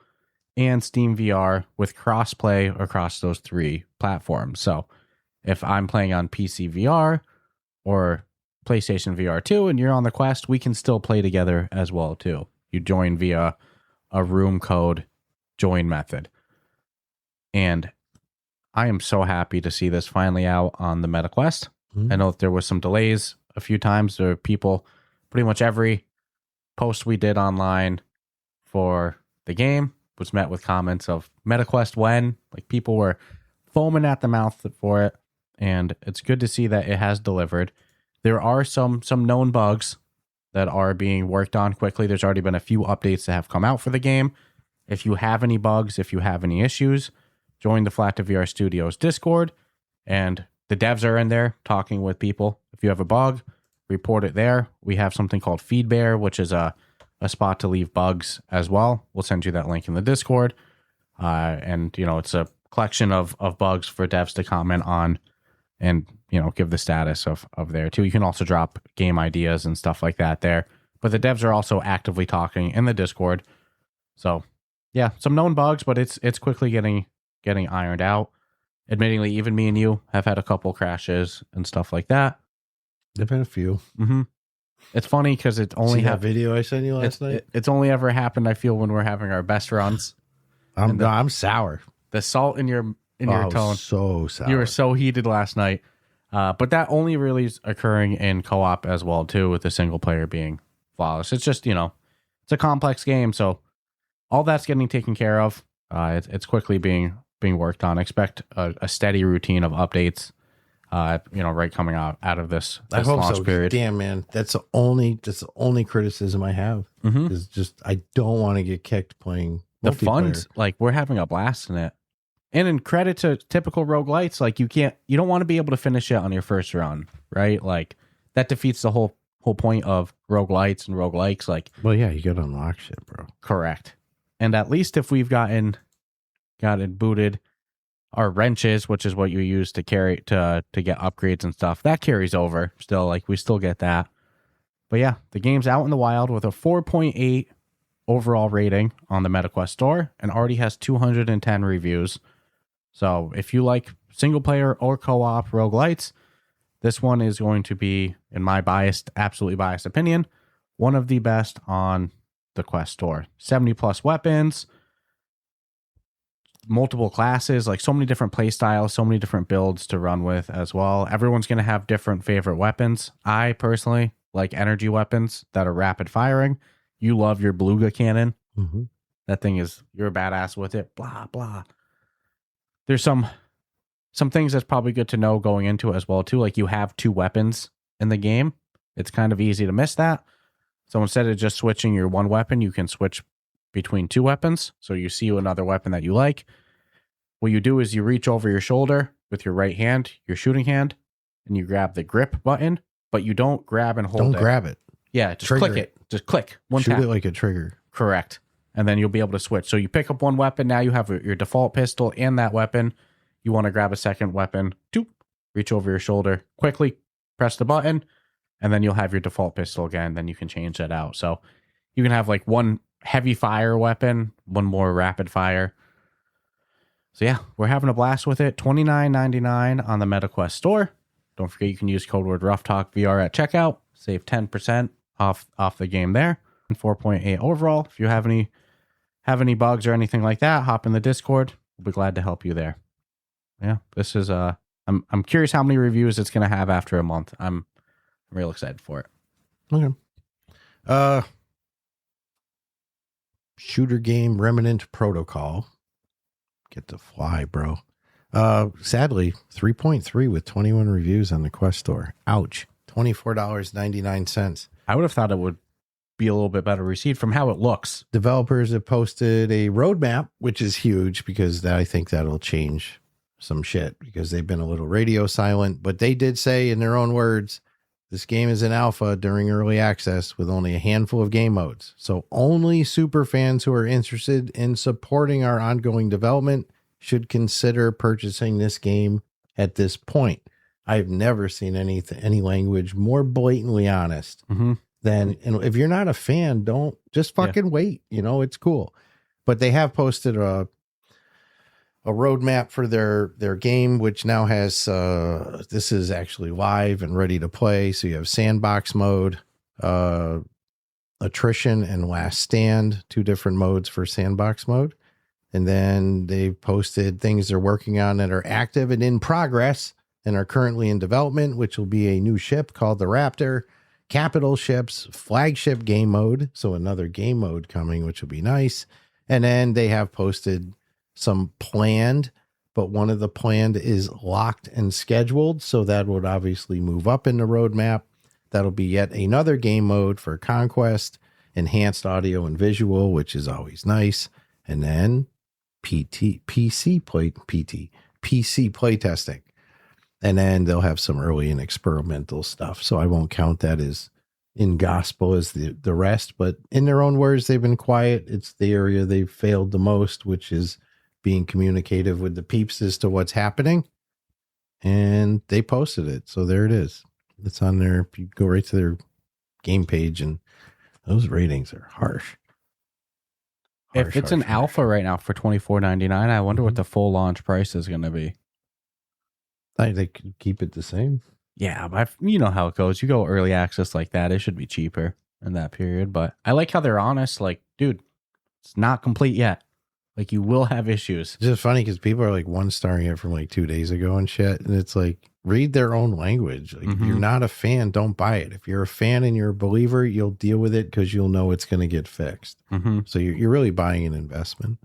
Speaker 2: and Steam VR with crossplay across those 3 platforms. So if I'm playing on PC VR or PlayStation VR 2 and you're on the Quest, we can still play together as well too. You join via a room code join method. And I am so happy to see this finally out on the MetaQuest. I know that there was some delays a few times. There were people, pretty much every post we did online for the game was met with comments of MetaQuest when. Like, people were foaming at the mouth for it. And it's good to see that it has delivered. There are some known bugs that are being worked on quickly. There's already been a few updates that have come out for the game. If you have any bugs, if you have any issues, join the Flat to VR Studios Discord, and the devs are in there talking with people. If you have a bug, report it there. We have something called FeedBear, which is a spot to leave bugs as well. We'll send you that link in the Discord. And, it's a collection of bugs for devs to comment on and, give the status of there too. You can also drop game ideas and stuff like that there. But the devs are also actively talking in the Discord. So, yeah, some known bugs, but it's quickly getting ironed out. Admittingly, even me and you have had a couple crashes and stuff like that.
Speaker 3: There've been a few.
Speaker 2: Mm-hmm. It's funny because it only
Speaker 3: that video I sent you last night.
Speaker 2: It's only ever happened, I feel, when we're having our best runs.
Speaker 3: I'm sour.
Speaker 2: The salt in your tone.
Speaker 3: So sour.
Speaker 2: You were so heated last night. But that only really is occurring in co-op as well too, with the single player being flawless. It's just it's a complex game, so all that's getting taken care of. It's quickly being worked on. Expect a steady routine of updates. Right coming out of this
Speaker 3: I hope
Speaker 2: launch
Speaker 3: so.
Speaker 2: period.
Speaker 3: Damn, man, that's the only criticism I have. Is just I don't want to get kicked playing
Speaker 2: the
Speaker 3: multiplayer.
Speaker 2: fun. We're having a blast in it. And in credit to typical roguelites, you don't want to be able to finish it on your first run, right? That defeats the whole point of roguelites and roguelikes.
Speaker 3: Well, yeah, you got to unlock shit, bro.
Speaker 2: Correct. And at least if we've gotten booted, our wrenches, which is what you use to carry to get upgrades and stuff, that carries over still. We still get that. But yeah, the game's out in the wild with a 4.8 overall rating on the MetaQuest store and already has 210 reviews. So if you like single player or co-op roguelites, this one is going to be, in my absolutely biased opinion, one of the best on the Quest store. 70 plus weapons, multiple classes, so many different play styles, so many different builds to run with as well. Everyone's going to have different favorite weapons. I personally like energy weapons that are rapid firing. You love your beluga cannon.
Speaker 3: Mm-hmm.
Speaker 2: That thing you're a badass with it. Blah, blah. There's some things that's probably good to know going into it as well, too. You have two weapons in the game. It's kind of easy to miss that. So instead of just switching your one weapon, you can switch between two weapons. So you see another weapon that you like. What you do is you reach over your shoulder with your right hand, your shooting hand, and you grab the grip button, but you don't grab and hold it.
Speaker 3: Don't grab it.
Speaker 2: Yeah, just
Speaker 3: Trigger
Speaker 2: click it. Just click.
Speaker 3: Shoot it like a trigger.
Speaker 2: Correct. And then you'll be able to switch. So you pick up one weapon. Now you have your default pistol and that weapon. You want to grab a second weapon. Doop, reach over your shoulder. Quickly press the button. And then you'll have your default pistol again. Then you can change that out. So you can have one heavy fire weapon, one more rapid fire. So yeah, we're having a blast with it. $29.99 on the MetaQuest store. Don't forget you can use code word Ruff Talk VR at checkout. Save 10% off the game there. 4.8 overall. If you have any bugs or anything like that, hop in the Discord. We'll be glad to help you there. Yeah, this is I'm curious how many reviews it's going to have after a month. I'm real excited for it.
Speaker 3: Okay. Shooter game Remnant Protocol. Get to fly, bro. Sadly, 3.3 with 21 reviews on the Quest store. Ouch. $24.99.
Speaker 2: I would have thought it would be a little bit better received from how it looks.
Speaker 3: Developers have posted a roadmap, which is huge because I think that'll change some shit because they've been a little radio silent. But they did say in their own words, this game is in alpha during early access with only a handful of game modes. So only super fans who are interested in supporting our ongoing development should consider purchasing this game at this point. I've never seen any language more blatantly honest than, and if you're not a fan, don't just fucking wait. It's cool. But they have posted a roadmap for their game, which now has, this is actually live and ready to play. So you have sandbox mode, attrition, and last stand, 2 different modes for sandbox mode. And then they've posted things they're working on that are active and in progress and are currently in development, which will be a new ship called the Raptor, capital ships, flagship game mode. So another game mode coming, which will be nice. And then they have posted some planned, but one of the planned is locked and scheduled. So that would obviously move up in the roadmap. That'll be yet another game mode for Conquest, enhanced audio and visual, which is always nice. And then PC playtesting. And then they'll have some early and experimental stuff. So I won't count that as in gospel as the rest, but in their own words, they've been quiet. It's the area they've failed the most, which is being communicative with the peeps as to what's happening. And they posted it. So there it is. It's on there. You go right to their game page, and those ratings are harsh.
Speaker 2: If it's an alpha right now for $24.99, I wonder what the full launch price is going to be.
Speaker 3: They could keep it the same.
Speaker 2: Yeah, but you know how it goes. You go early access like that, it should be cheaper in that period. But I like how they're honest. Like, dude, it's not complete yet. Like, you will have issues.
Speaker 3: It's just funny because people are like 1-starring it from like 2 days ago and shit. And it's like, read their own language. Like, if you're not a fan, don't buy it. If you're a fan and you're a believer, you'll deal with it because you'll know it's going to get fixed. So you're really buying an investment.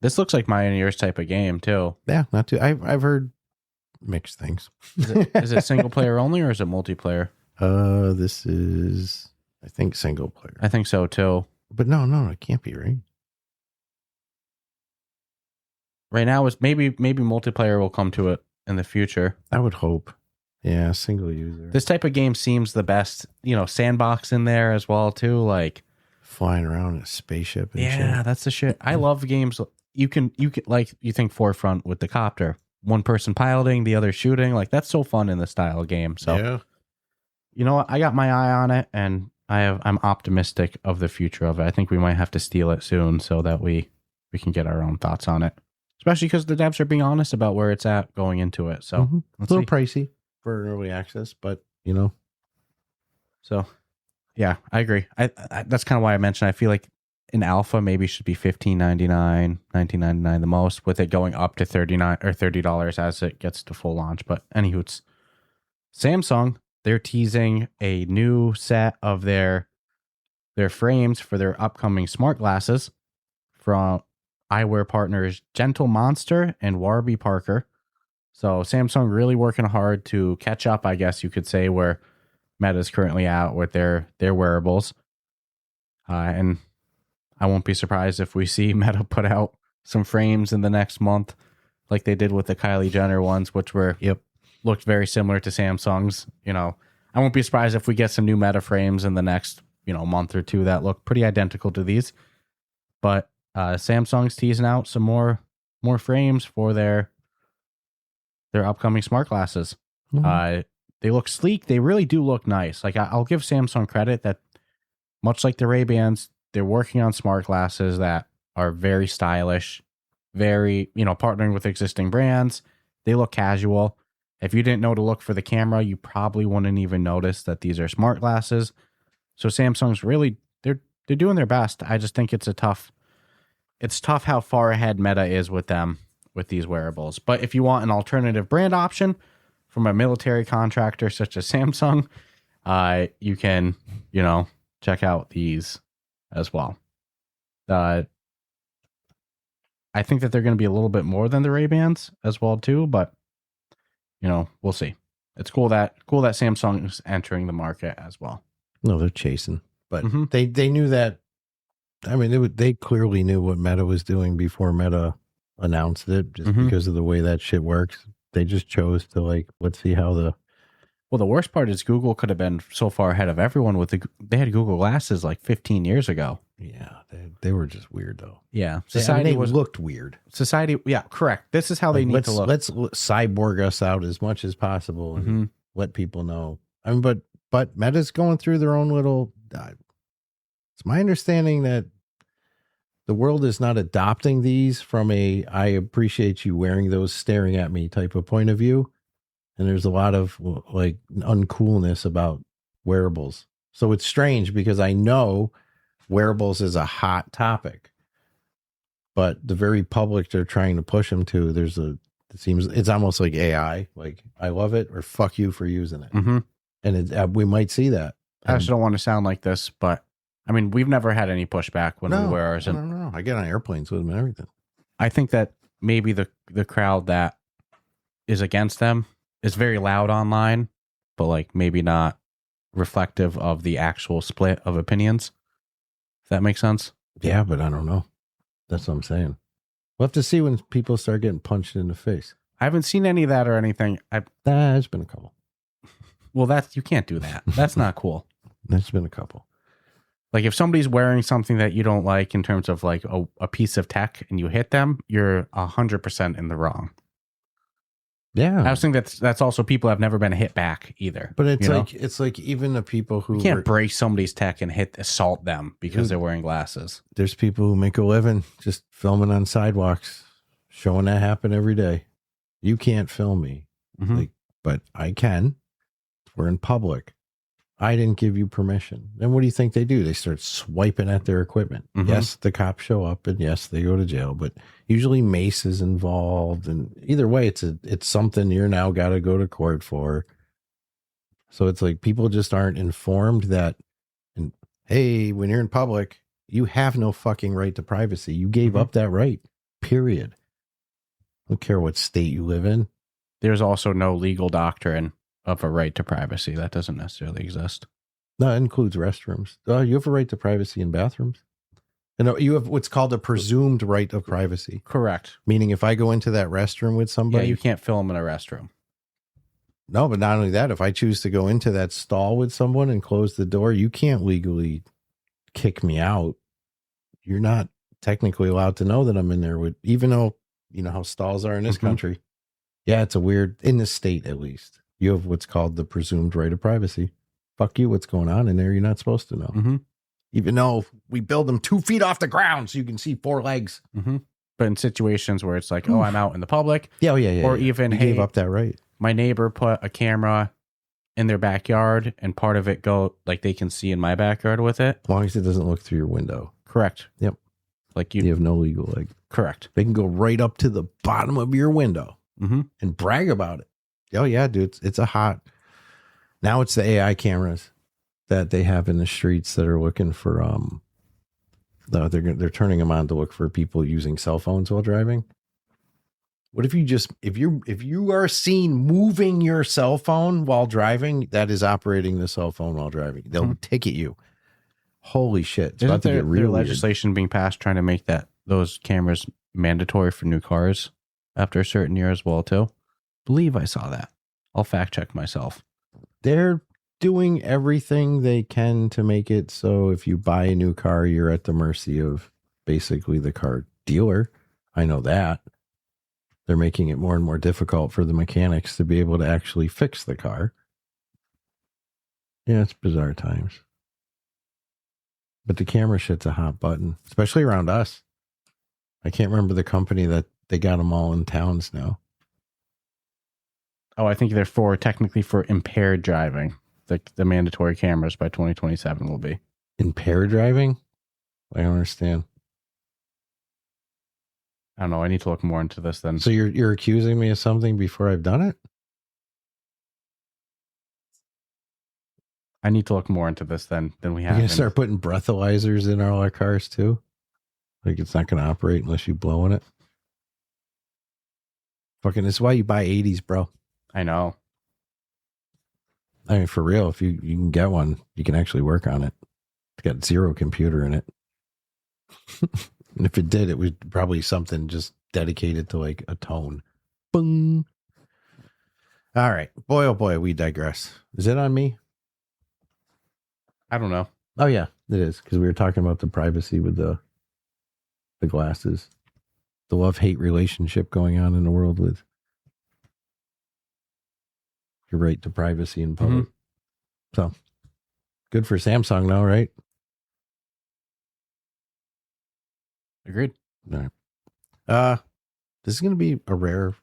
Speaker 2: This looks like mine and yours type of game too.
Speaker 3: Yeah, not too. I've heard mixed things.
Speaker 2: Is it single player only or is it multiplayer?
Speaker 3: This is, I think, single player.
Speaker 2: I think so too.
Speaker 3: But no, it can't be, right?
Speaker 2: Right now is maybe multiplayer will come to it in the future.
Speaker 3: I would hope. Yeah, single user.
Speaker 2: This type of game seems the best. You know, sandbox in there as well too. Like
Speaker 3: flying around in a spaceship. And
Speaker 2: shit. That's the shit. I love games. You can like, you think Forefront with the copter, one person piloting, the other shooting. Like, that's so fun in this style of game. So
Speaker 3: yeah.
Speaker 2: You know what? I got my eye on it, and I'm optimistic of the future of it. I think we might have to steal it soon so that we can get our own thoughts on it. Especially because the devs are being honest about where it's at going into it. So
Speaker 3: it's a little pricey for an early access, but you know.
Speaker 2: So yeah, I agree. I that's kind of why I mentioned I feel like an alpha maybe should be $15.99, $19.99 the most, with it going up to $39 or $30 as it gets to full launch. But anywho, it's Samsung. They're teasing a new set of their frames for their upcoming smart glasses from eyewear partners Gentle Monster and Warby Parker. So Samsung really working hard to catch up, I guess you could say, where Meta's currently at with their wearables. And I won't be surprised if we see Meta put out some frames in the next month, like they did with the Kylie Jenner ones, which were looked very similar to Samsung's. You know, I won't be surprised if we get some new Meta frames in the next month or two that look pretty identical to these. But Samsung's teasing out some more frames for their upcoming smart glasses. They look sleek. They really do look nice. Like, I'll give Samsung credit that, much like the Ray-Bans, they're working on smart glasses that are very stylish, very, partnering with existing brands. They look casual. If you didn't know to look for the camera, you probably wouldn't even notice that these are smart glasses. So Samsung's really, they're doing their best. I just think it's tough how far ahead Meta is with them with these wearables. But if you want an alternative brand option from a military contractor such as Samsung, you can, check out these as well. I think that they're going to be a little bit more than the Ray-Bans as well too, but we'll see. It's cool that Samsung is entering the market as well.
Speaker 3: No, they're chasing, but they knew that. I mean, they clearly knew what Meta was doing before Meta announced it, just because of the way that shit works. They just chose to let's see how the.
Speaker 2: Well, the worst part is Google could have been so far ahead of everyone they had Google Glasses like 15 years ago.
Speaker 3: Yeah, they were just weird though.
Speaker 2: Yeah,
Speaker 3: society looked weird.
Speaker 2: Society, yeah, correct. This is how they need to look.
Speaker 3: Let's cyborg us out as much as possible and let people know. I mean, but Meta's going through their own little. It's my understanding that the world is not adopting these from I appreciate you wearing those staring at me type of point of view. And there's a lot of uncoolness about wearables. So it's strange because I know wearables is a hot topic, but the very public they're trying to push them to, it's almost like AI. Like, I love it or fuck you for using it. And we might see that.
Speaker 2: I just don't want to sound like this, but I mean, we've never had any pushback when we wear ours.
Speaker 3: No. I get on airplanes with them and everything.
Speaker 2: I think that maybe the crowd that is against them is very loud online, but maybe not reflective of the actual split of opinions. If that makes sense.
Speaker 3: Yeah, but I don't know. That's what I'm saying. We'll have to see when people start getting punched in the face.
Speaker 2: I haven't seen any of that or anything.
Speaker 3: There's been a couple.
Speaker 2: Well, you can't do that. That's not cool.
Speaker 3: There's been a couple.
Speaker 2: Like if somebody's wearing something that you don't like in terms of like a piece of tech and you hit them, you're 100% in the wrong.
Speaker 3: Yeah.
Speaker 2: I was thinking that's also people have never been hit back either.
Speaker 3: But it's like even the people who
Speaker 2: you can't break somebody's tech and assault them because they're wearing glasses.
Speaker 3: There's people who make a living just filming on sidewalks, showing that happen every day. You can't film me.
Speaker 2: Mm-hmm.
Speaker 3: But I can. We're in public. I didn't give you permission. Then what do you think they do? They start swiping at their equipment. Mm-hmm. Yes, the cops show up and yes, they go to jail, but usually mace is involved. And either way, it's something you're now got to go to court for. So it's like people just aren't informed that, and hey, when you're in public, you have no fucking right to privacy. You gave up that right, period. I don't care what state you live in.
Speaker 2: There's also no legal doctrine of a right to privacy. That doesn't necessarily exist.
Speaker 3: No, it includes restrooms. You have a right to privacy in bathrooms. And you have what's called a presumed right of privacy.
Speaker 2: Correct.
Speaker 3: Meaning if I go into that restroom with somebody.
Speaker 2: Yeah, you can't film in a restroom.
Speaker 3: No, but not only that, if I choose to go into that stall with someone and close the door, you can't legally kick me out. You're not technically allowed to know that I'm in there with, even though, you know how stalls are in this country. Yeah, it's a weird, in this state at least. You have what's called the presumed right of privacy. Fuck you, what's going on in there, you're not supposed to know.
Speaker 2: Mm-hmm.
Speaker 3: Even though we build them 2 feet off the ground so you can see 4 legs.
Speaker 2: Mm-hmm. But in situations where it's like, oh, I'm out in the public.
Speaker 3: Yeah.
Speaker 2: Or even,
Speaker 3: you
Speaker 2: hey,
Speaker 3: gave up that right.
Speaker 2: My neighbor put a camera in their backyard and part of it like they can see in my backyard with it.
Speaker 3: As long as it doesn't look through your window.
Speaker 2: Correct.
Speaker 3: Yep.
Speaker 2: Like
Speaker 3: you have no legal leg.
Speaker 2: Correct.
Speaker 3: They can go right up to the bottom of your window and brag about it. Oh yeah, dude. It's a hot. Now it's the AI cameras that they have in the streets that are looking for, they're turning them on to look for people using cell phones while driving. What if you just, if you are seen moving your cell phone while driving, that is operating the cell phone while driving. They'll ticket you. Holy shit. It's
Speaker 2: Isn't
Speaker 3: about to get real
Speaker 2: legislation being passed trying to make those cameras mandatory for new cars after a certain year as well too? Believe I saw that. I'll fact check myself.
Speaker 3: They're doing everything they can to make it so if you buy a new car, you're at the mercy of basically the car dealer. I know that. They're making it more and more difficult for the mechanics to be able to actually fix the car. Yeah, it's bizarre times. But the camera shit's a hot button, especially around us. I can't remember the company that they got them all in towns now.
Speaker 2: Oh, I think they're technically for impaired driving. The mandatory cameras by 2027 will be.
Speaker 3: Impaired driving? I don't understand.
Speaker 2: I don't know. I need to look more into this then.
Speaker 3: So you're accusing me of something before I've done it?
Speaker 2: I need to look more into this than we have.
Speaker 3: You're going to start putting breathalyzers in all our cars too? Like it's not going to operate unless you blow in it? Fucking, this is why you buy 80s, bro.
Speaker 2: I know.
Speaker 3: I mean, for real, if you can get one, you can actually work on it. It's got zero computer in it. And if it did, it was probably something just dedicated to like a tone. Boom. All right. Boy, oh boy, we digress. Is it on me?
Speaker 2: I don't know.
Speaker 3: Oh, yeah, it is. Because we were talking about the privacy with the glasses. The love-hate relationship going on in the world with your right to privacy in public. So, good for Samsung now, right?
Speaker 2: Agreed.
Speaker 3: All right. This is going to be a rare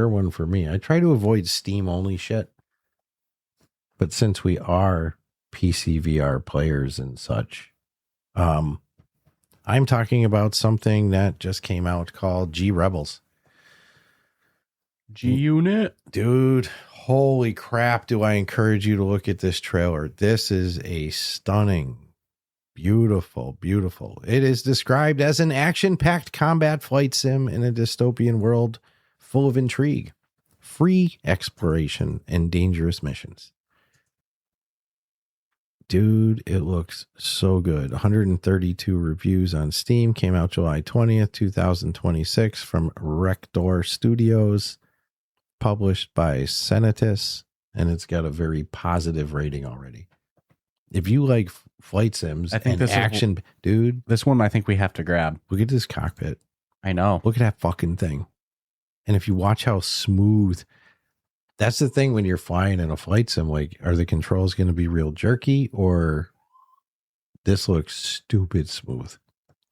Speaker 3: one for me. I try to avoid Steam only shit. But since we are PC VR players and such, I'm talking about something that just came out called G Rebels.
Speaker 2: G Unit?
Speaker 3: Dude, holy crap, do I encourage you to look at this trailer. This is a stunning, beautiful. It is described as an action-packed combat flight sim in a dystopian world full of intrigue, free exploration, and dangerous missions. Dude, it looks so good. 132 reviews on Steam. Came out July 20th, 2026 from Rector Studios. Published by Senatus. And it's got a very positive rating already. if you like flight sims
Speaker 2: I think
Speaker 3: and
Speaker 2: this
Speaker 3: action, dude,
Speaker 2: this one I think we have to grab.
Speaker 3: look at this cockpit.
Speaker 2: I know.
Speaker 3: Look at that fucking thing. And if you watch how smooth, that's the thing when you're flying in a flight sim, like, are the controls going to be real jerky or this looks stupid smooth?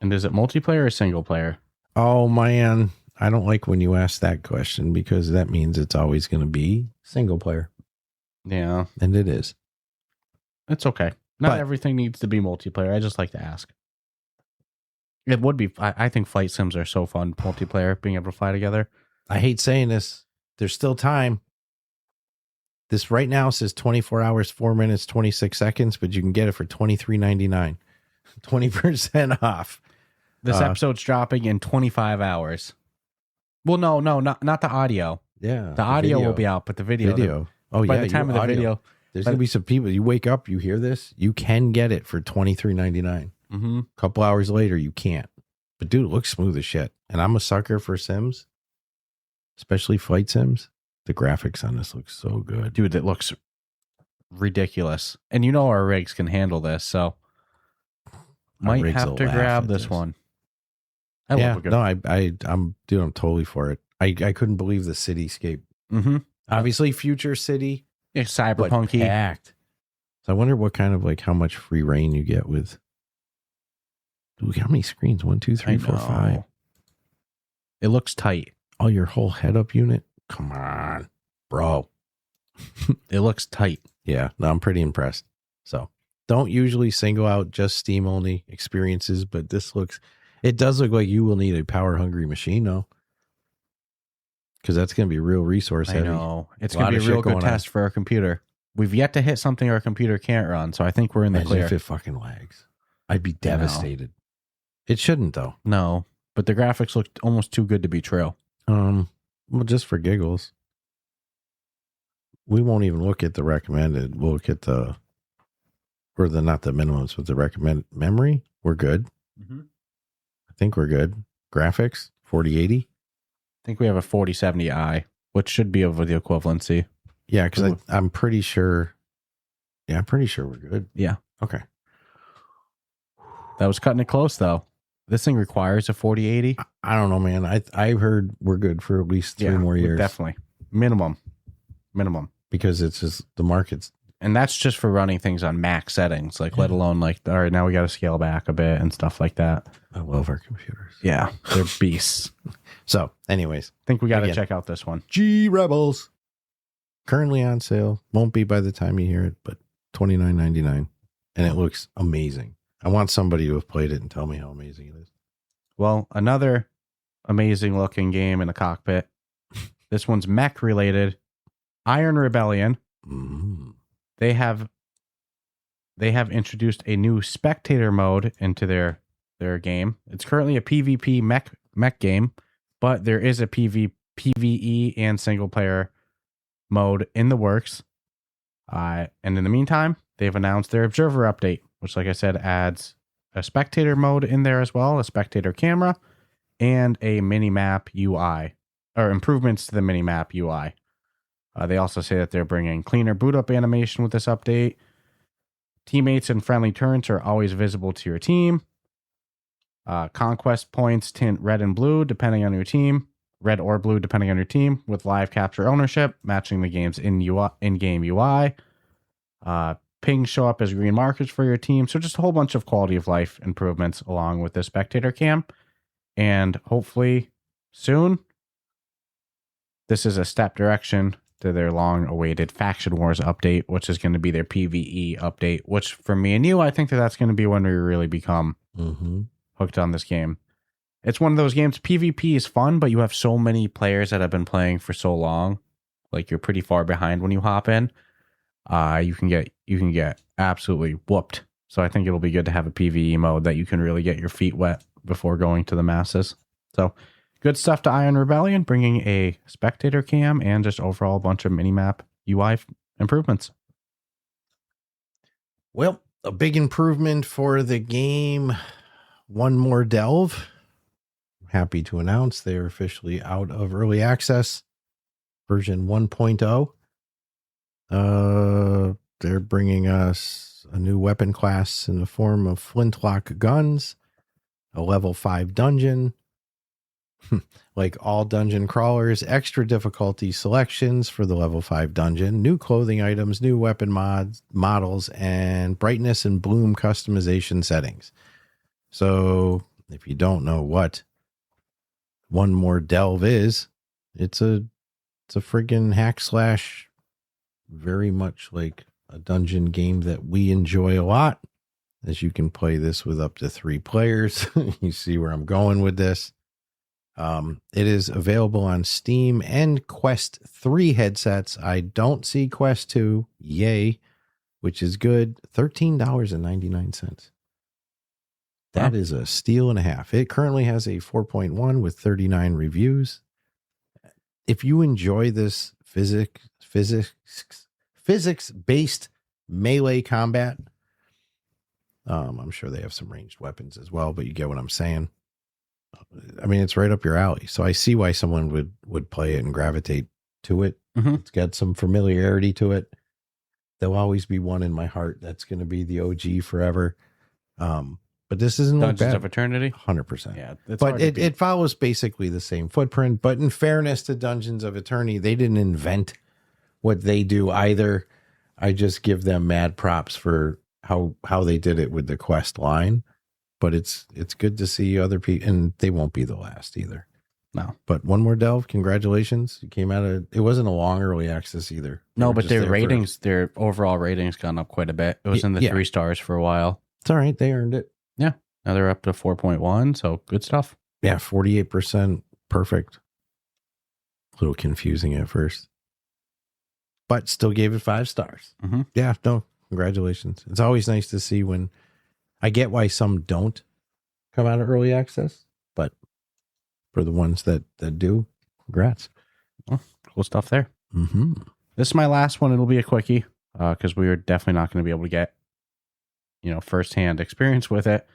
Speaker 2: And is it multiplayer or single player?
Speaker 3: Oh, man. I don't like when you ask that question because that means it's always going to be single player.
Speaker 2: Yeah.
Speaker 3: And it is.
Speaker 2: It's okay. Not
Speaker 3: But
Speaker 2: everything needs to be multiplayer. I just like to ask. It would be. I think flight sims are so fun, multiplayer, being able to fly together.
Speaker 3: I hate saying this. There's still time. This right now says 24 hours, 4 minutes, 26 seconds, but you can get it for $23.99. 20% off.
Speaker 2: This episode's dropping in 25 hours. Well, no, not the audio.
Speaker 3: Yeah.
Speaker 2: The audio will be out, but the video.
Speaker 3: Oh,
Speaker 2: by
Speaker 3: yeah.
Speaker 2: the time of the
Speaker 3: audio.
Speaker 2: video.
Speaker 3: There's going to be some people. You wake up, you hear this, you can get it for $23.99.
Speaker 2: Mm-hmm.
Speaker 3: A couple hours later, you can't. But dude, it looks smooth as shit. And I'm a sucker for sims, especially flight sims. The graphics on this look so good.
Speaker 2: Dude, it looks ridiculous. And you know our rigs can handle this, so might have to grab this one. I love a good
Speaker 3: I'm totally for it. I couldn't believe the cityscape.
Speaker 2: Mm-hmm.
Speaker 3: Obviously, future city.
Speaker 2: Yeah, cyberpunky.
Speaker 3: Packed. So I wonder what kind of how much free reign you get with. Look how many screens? 1, 2, 3, 4, 5.
Speaker 2: It looks tight.
Speaker 3: Oh, your whole head up unit? Come on, bro.
Speaker 2: It looks tight.
Speaker 3: Yeah, no, I'm pretty impressed. So don't usually single out just Steam only experiences, but it does look like you will need a power hungry machine though. Because that's going to be real resource heavy.
Speaker 2: I know. It's going to be a real good test for our computer. We've yet to hit something our computer can't run, so I think we're in the clear.
Speaker 3: If it fucking lags, I'd be devastated. It shouldn't though.
Speaker 2: No, but the graphics look almost too good to be true.
Speaker 3: Well, just for giggles, we won't even look at the recommended. We'll look at not the minimums, but the recommended memory. We're good.
Speaker 2: Mm-hmm.
Speaker 3: I think we're good. Graphics 4080.
Speaker 2: I think we have a 4070i, which should be over the equivalency.
Speaker 3: Yeah, because I'm pretty sure. Yeah, I'm pretty sure we're good.
Speaker 2: Yeah.
Speaker 3: Okay.
Speaker 2: That was cutting it close, though. This thing requires a 4080.
Speaker 3: I don't know, man. I heard we're good for at least 3 more years.
Speaker 2: Definitely. Minimum.
Speaker 3: Because it's just the market's.
Speaker 2: And that's just for running things on max settings, let alone all right, now we got to scale back a bit and stuff like that.
Speaker 3: I love our computers.
Speaker 2: Yeah, they're beasts.
Speaker 3: So, anyways.
Speaker 2: I think we got to check out this one.
Speaker 3: G Rebels. Currently on sale. Won't be by the time you hear it, but $29.99. And it looks amazing. I want somebody to have played it and tell me how amazing it is.
Speaker 2: Well, another amazing looking game in the cockpit. This one's mech related. Iron Rebellion.
Speaker 3: Mm.
Speaker 2: They have introduced a new spectator mode into their game. It's currently a PvP mech game, but there is a PvE and single player mode in the works. And in the meantime, they've announced their observer update, which, like I said, adds a spectator mode in there as well, a spectator camera, and a mini-map UI, or improvements to the mini-map UI. They also say that they're bringing cleaner boot-up animation with this update. Teammates and friendly turrets are always visible to your team. Conquest points tint red and blue, depending on your team. Red or blue, depending on your team, with live capture ownership, matching the game's in-game UI. Pings show up as green markers for your team. So just a whole bunch of quality of life improvements along with the spectator cam. And hopefully soon, this is a step direction to their long-awaited Faction Wars update, which is going to be their PvE update, which for me and you, I think that's going to be when we really become hooked on this game. It's one of those games, PvP is fun, but you have so many players that have been playing for so long, you're pretty far behind when you hop in. You can get absolutely whooped. So I think it'll be good to have a PvE mode that you can really get your feet wet before going to the masses. So good stuff to Iron Rebellion, bringing a spectator cam and just overall a bunch of minimap UI improvements.
Speaker 3: Well, a big improvement for the game. One more delve. Happy to announce they are officially out of early access. Version 1.0. They're bringing us a new weapon class in the form of flintlock guns, a level 5 dungeon, like all dungeon crawlers, extra difficulty selections for the level 5 dungeon, new clothing items, new weapon models, and brightness and bloom customization settings. So if you don't know what One More Delve is, it's a friggin' hack slash, very much like a dungeon game that we enjoy a lot, as you can play this with up to 3 players. You see where I'm going with this. It is available on Steam and Quest 3 headsets. I don't see Quest 2. Yay, which is good. $13.99. That is a steal and a half. It currently has a 4.1 with 39 reviews. If you enjoy this physics-based melee combat, I'm sure they have some ranged weapons as well, but you get what I'm saying. I mean, it's right up your alley. So I see why someone would play it and gravitate to it. Mm-hmm. It's got some familiarity to it. There'll always be one in my heart that's going to be the OG forever. But this isn't
Speaker 2: Dungeons of Eternity?
Speaker 3: 100%.
Speaker 2: Yeah.
Speaker 3: But it follows basically the same footprint. But in fairness to Dungeons of Eternity, they didn't invent what they do either. I just give them mad props for how they did it with the quest line. But it's good to see other people, and they won't be the last either.
Speaker 2: No.
Speaker 3: But One More Delve, congratulations. You came out of, it wasn't a long early access either.
Speaker 2: No, but their ratings, their overall ratings gone up quite a bit. It was in the 3 stars for a while.
Speaker 3: It's all right. They earned it.
Speaker 2: Yeah. Now they're up to 4.1. So good stuff.
Speaker 3: Yeah. 48%. Perfect. A little confusing at first, but still gave it 5 stars.
Speaker 2: Mm-hmm.
Speaker 3: Yeah. No, congratulations. It's always nice to see when, I get why some don't come out of early access, but for the ones that do, congrats.
Speaker 2: Well, cool stuff there.
Speaker 3: Mm-hmm.
Speaker 2: This is my last one. It'll be a quickie because we are definitely not going to be able to get, firsthand experience with it.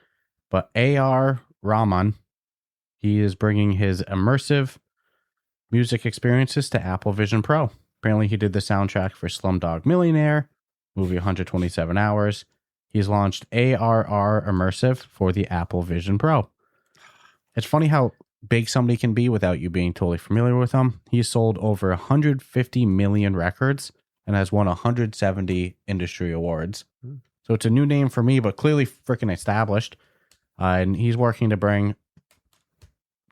Speaker 2: But Rahman, he is bringing his immersive music experiences to Apple Vision Pro. Apparently, he did the soundtrack for Slumdog Millionaire, movie 127 Hours. He's launched ARR Immersive for the Apple Vision Pro. It's funny how big somebody can be without you being totally familiar with them. He's sold over 150 million records and has won 170 industry awards. So it's a new name for me, but clearly freaking established. And he's working to bring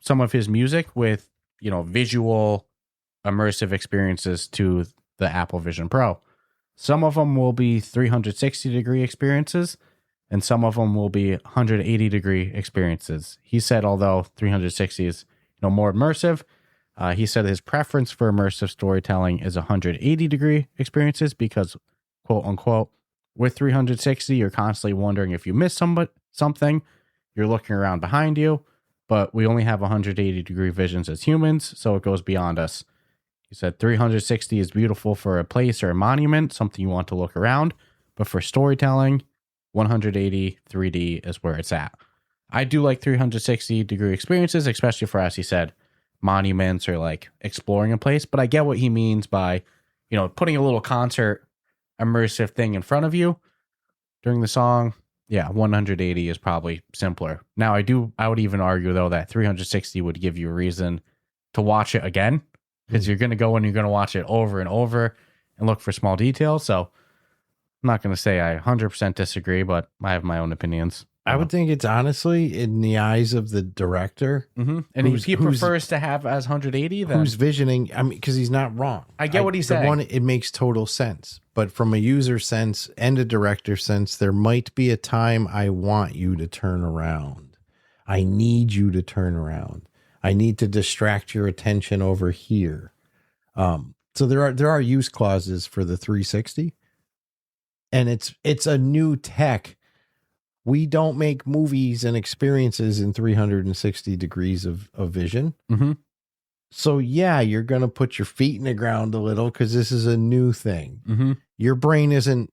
Speaker 2: some of his music with, visual immersive experiences to the Apple Vision Pro. Some of them will be 360-degree experiences, and some of them will be 180-degree experiences. He said, although 360 is more immersive, he said his preference for immersive storytelling is 180-degree experiences because, quote unquote, with 360, you're constantly wondering if you missed something. You're looking around behind you, but we only have 180-degree visions as humans, so it goes beyond us. He said 360 is beautiful for a place or a monument, something you want to look around. But for storytelling, 180 3D is where it's at. I do like 360-degree experiences, especially for, as he said, monuments or like exploring a place. But I get what he means by, putting a little concert immersive thing in front of you during the song. Yeah, 180 is probably simpler. Now, I would even argue, though, that 360 would give you a reason to watch it again. Because you're going to go and you're going to watch it over and over and look for small details. So I'm not going to say I 100% disagree, but I have my own opinions.
Speaker 3: I would think it's honestly in the eyes of the director.
Speaker 2: Mm-hmm. And he prefers to have as 180. Then.
Speaker 3: Who's visioning? I mean, because he's not wrong.
Speaker 2: I get what he's saying.
Speaker 3: It makes total sense. But from a user sense and a director sense, there might be a time I want you to turn around. I need you to turn around. I need to distract your attention over here. So there are use clauses for the 360, and it's a new tech. We don't make movies and experiences in 360 degrees of vision.
Speaker 2: Mm-hmm.
Speaker 3: So yeah, you're going to put your feet in the ground a little because this is a new thing.
Speaker 2: Mm-hmm.
Speaker 3: Your brain isn't.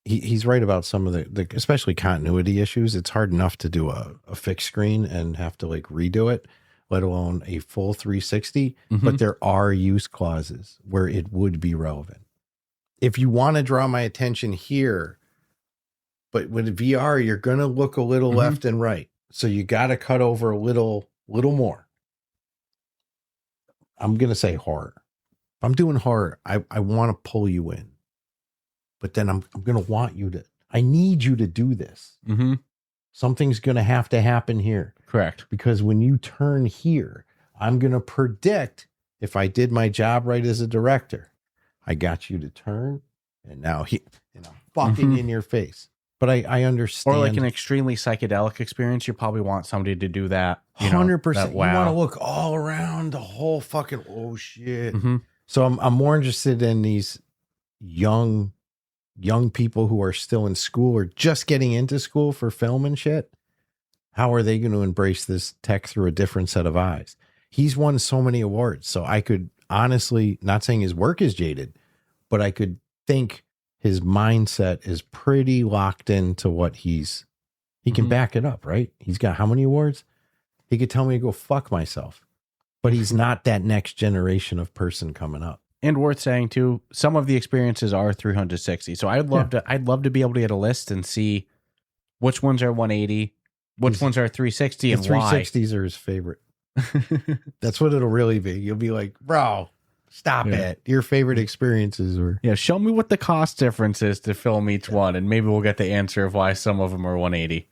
Speaker 3: He's right about some of the especially continuity issues. It's hard enough to do a fixed screen and have to like redo it, let alone a full 360, but there are use clauses where it would be relevant. If you want to draw my attention here, But with VR, you're going to look a little left and right. So you got to cut over a little more. I'm going to say horror. If I'm doing horror, I want to pull you in. But then I'm going to want you to, I need you to do this.
Speaker 2: Mm-hmm.
Speaker 3: Something's going to happen here.
Speaker 2: Correct.
Speaker 3: Because when you turn here, I'm going to predict if I did my job right as a director. I got you to turn, and now I'm fucking in your face. But I understand.
Speaker 2: Or like an extremely psychedelic experience, you probably want somebody to do that.
Speaker 3: 100%.
Speaker 2: Wow.
Speaker 3: You want to look all around the whole fucking, oh shit. Mm-hmm. So I'm more interested in these young people who are still in school or just getting into school for film and shit. How are they going to embrace this tech through a different set of eyes? He's won so many awards. So I could honestly, not saying his work is jaded, but I could think his mindset is pretty locked into what he can back it up, right? He's got how many awards? He could tell me to go fuck myself, but he's not that next generation of person coming up.
Speaker 2: And worth saying too, some of the experiences are 360. So I'd love to be able to get a list and see which ones are 180, which ones are 360, and
Speaker 3: 360s are his favorite. That's what it'll really be. You'll be like, bro, stop it. Your favorite experiences were.
Speaker 2: Yeah, show me what the cost difference is to film each one, and maybe we'll get the answer of why some of them are 180.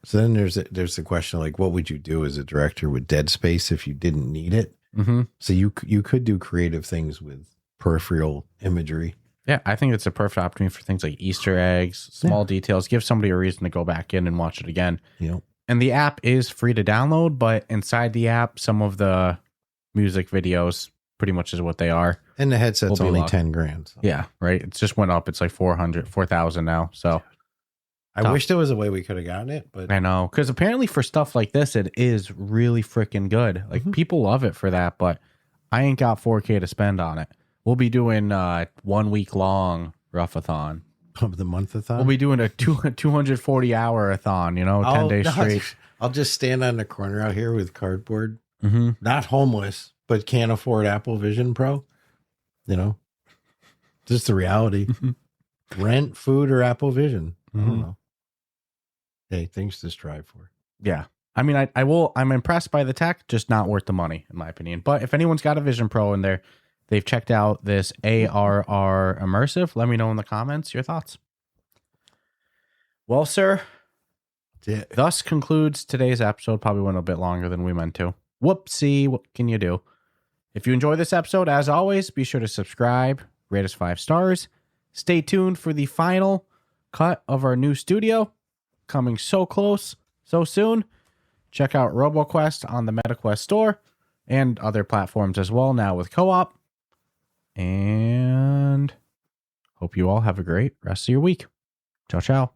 Speaker 3: So then there's the question, like, what would you do as a director with dead space if you didn't need it? Mm-hmm. So you could do creative things with peripheral imagery.
Speaker 2: Yeah, I think it's a perfect opportunity for things like Easter eggs, small details, give somebody a reason to go back in and watch it again.
Speaker 3: Yep.
Speaker 2: And the app is free to download, but inside the app, some of the music videos pretty much is what they are.
Speaker 3: And the headset's only $10,000. So.
Speaker 2: Yeah, right. It just went up. It's like 4,000 now. So
Speaker 3: I wish there was a way we could have gotten it, but
Speaker 2: I know, because apparently for stuff like this, it is really freaking good. Like people love it for that, but I ain't got $4K to spend on it. We'll be doing 1 week long Ruffathon.
Speaker 3: Of the month-a-thon?
Speaker 2: We'll be doing a 240-hour-a-thon, 10 days straight.
Speaker 3: I'll just stand on the corner out here with cardboard. Mm-hmm. Not homeless, but can't afford Apple Vision Pro. Just the reality. Rent, food, or Apple Vision. I don't know. Hey, things to strive for.
Speaker 2: Yeah. I mean, I'm impressed by the tech, just not worth the money, in my opinion. But if anyone's got a Vision Pro and they've checked out this ARR immersive, let me know in the comments your thoughts. Well, sir, thus concludes today's episode. Probably went a bit longer than we meant to. Whoopsie, what can you do? If you enjoyed this episode, as always, be sure to subscribe, rate us 5 stars. Stay tuned for the final cut of our new studio, coming so close, so soon. Check out Roboquest on the MetaQuest store and other platforms as well, now with co-op. And hope you all have a great rest of your week. Ciao, ciao.